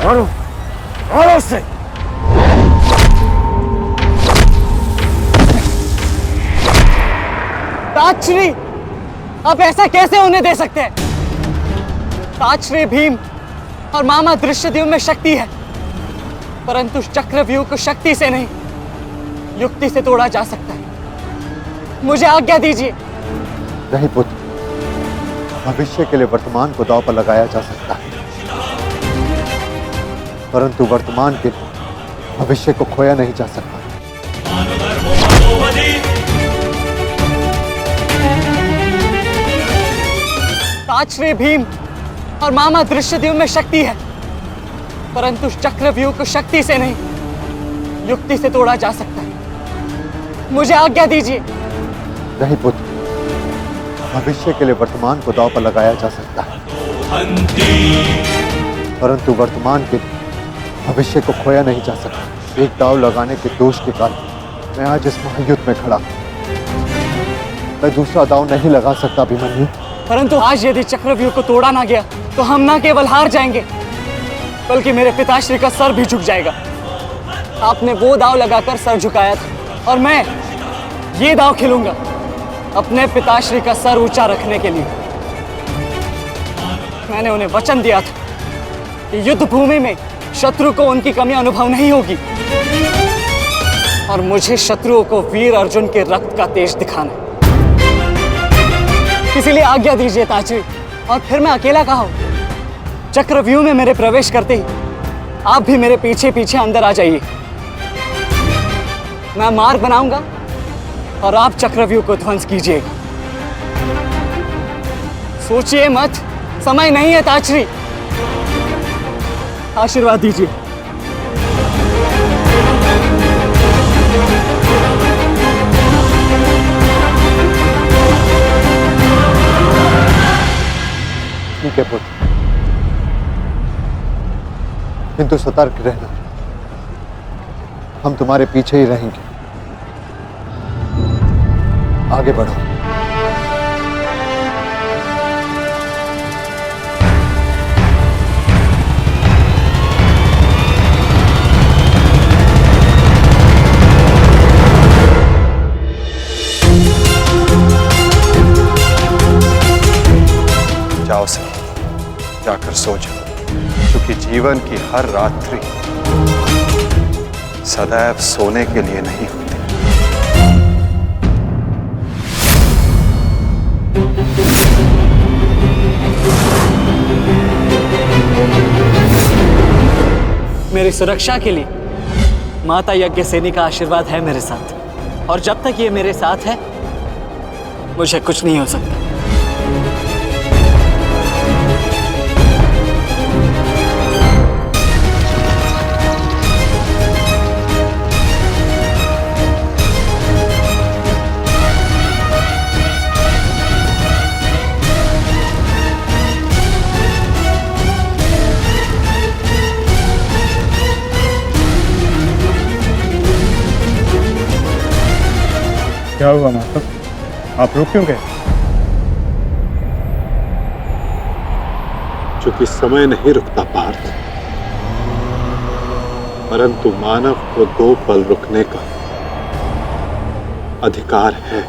मारो से। ताजश्री, आप ऐसा कैसे होने दे सकते हैं? ताजश्री भीम और मामा दृश्यद्युम्न में शक्ति है, परंतु चक्रव्यूह को शक्ति से नहीं युक्ति से तोड़ा जा सकता है। मुझे आज्ञा दीजिए। नहीं पुत्र, भविष्य के लिए वर्तमान को दांव पर लगाया जा सकता है, परंतु वर्तमान के भविष्य को खोया नहीं जा सकता। ताजश्री भीम और मामा दृश्यद्युम्न में शक्ति है, परंतु चक्रव्यूह को शक्ति से नहीं युक्ति से तोड़ा जा सकता है। मुझे आज्ञा दीजिए। नहीं पुत्र, भविष्य के लिए वर्तमान को दांव पर लगाया जा सकता है, परंतु वर्तमान के भविष्य को खोया नहीं जा सकता। एक दांव लगाने के दोष के कारण मैं आज इस महायुद्ध में खड़ा हूं। मैं दूसरा दांव नहीं लगा सकता अभिमन्यु। परंतु आज यदि चक्रव्यूह को तोड़ा ना गया तो हम ना केवल हार जाएंगे, बल्कि मेरे पिताश्री का सर भी झुक जाएगा। आपने वो दांव लगाकर सर झुकाया था और मैं ये दांव खेलूंगा अपने पिताश्री का सर ऊंचा रखने के लिए। मैंने उन्हें वचन दिया था कि युद्ध भूमि में शत्रु को उनकी कमी अनुभव नहीं होगी, और मुझे शत्रुओं को वीर अर्जुन के रक्त का तेज दिखाना है। इसीलिए आज्ञा दीजिए ताजश्री, और फिर मैं अकेला कहाँ हूं? चक्रव्यूह में मेरे प्रवेश करते ही आप भी मेरे पीछे पीछे अंदर आ जाइए। मैं मार्ग बनाऊंगा और आप चक्रव्यूह को ध्वंस कीजिएगा। सोचिए मत, समय नहीं है ताजश्री। आशीर्वाद दीजिए। ठीक है पुत्र, किंतु सतर्क रहना, हम तुम्हारे पीछे ही रहेंगे। आगे बढ़ो। जाओ सर, जाकर सो जाओ, क्योंकि जीवन की हर रात्रि सदैव सोने के लिए नहीं होती। मेरी सुरक्षा के लिए माता यज्ञसेनी का आशीर्वाद है मेरे साथ, और जब तक ये मेरे साथ है मुझे कुछ नहीं हो सकता। क्या हुआ माता? आप रुक क्यों गए? चूंकि समय नहीं रुकता पार्थ, परंतु मानव को 2 पल रुकने का अधिकार है।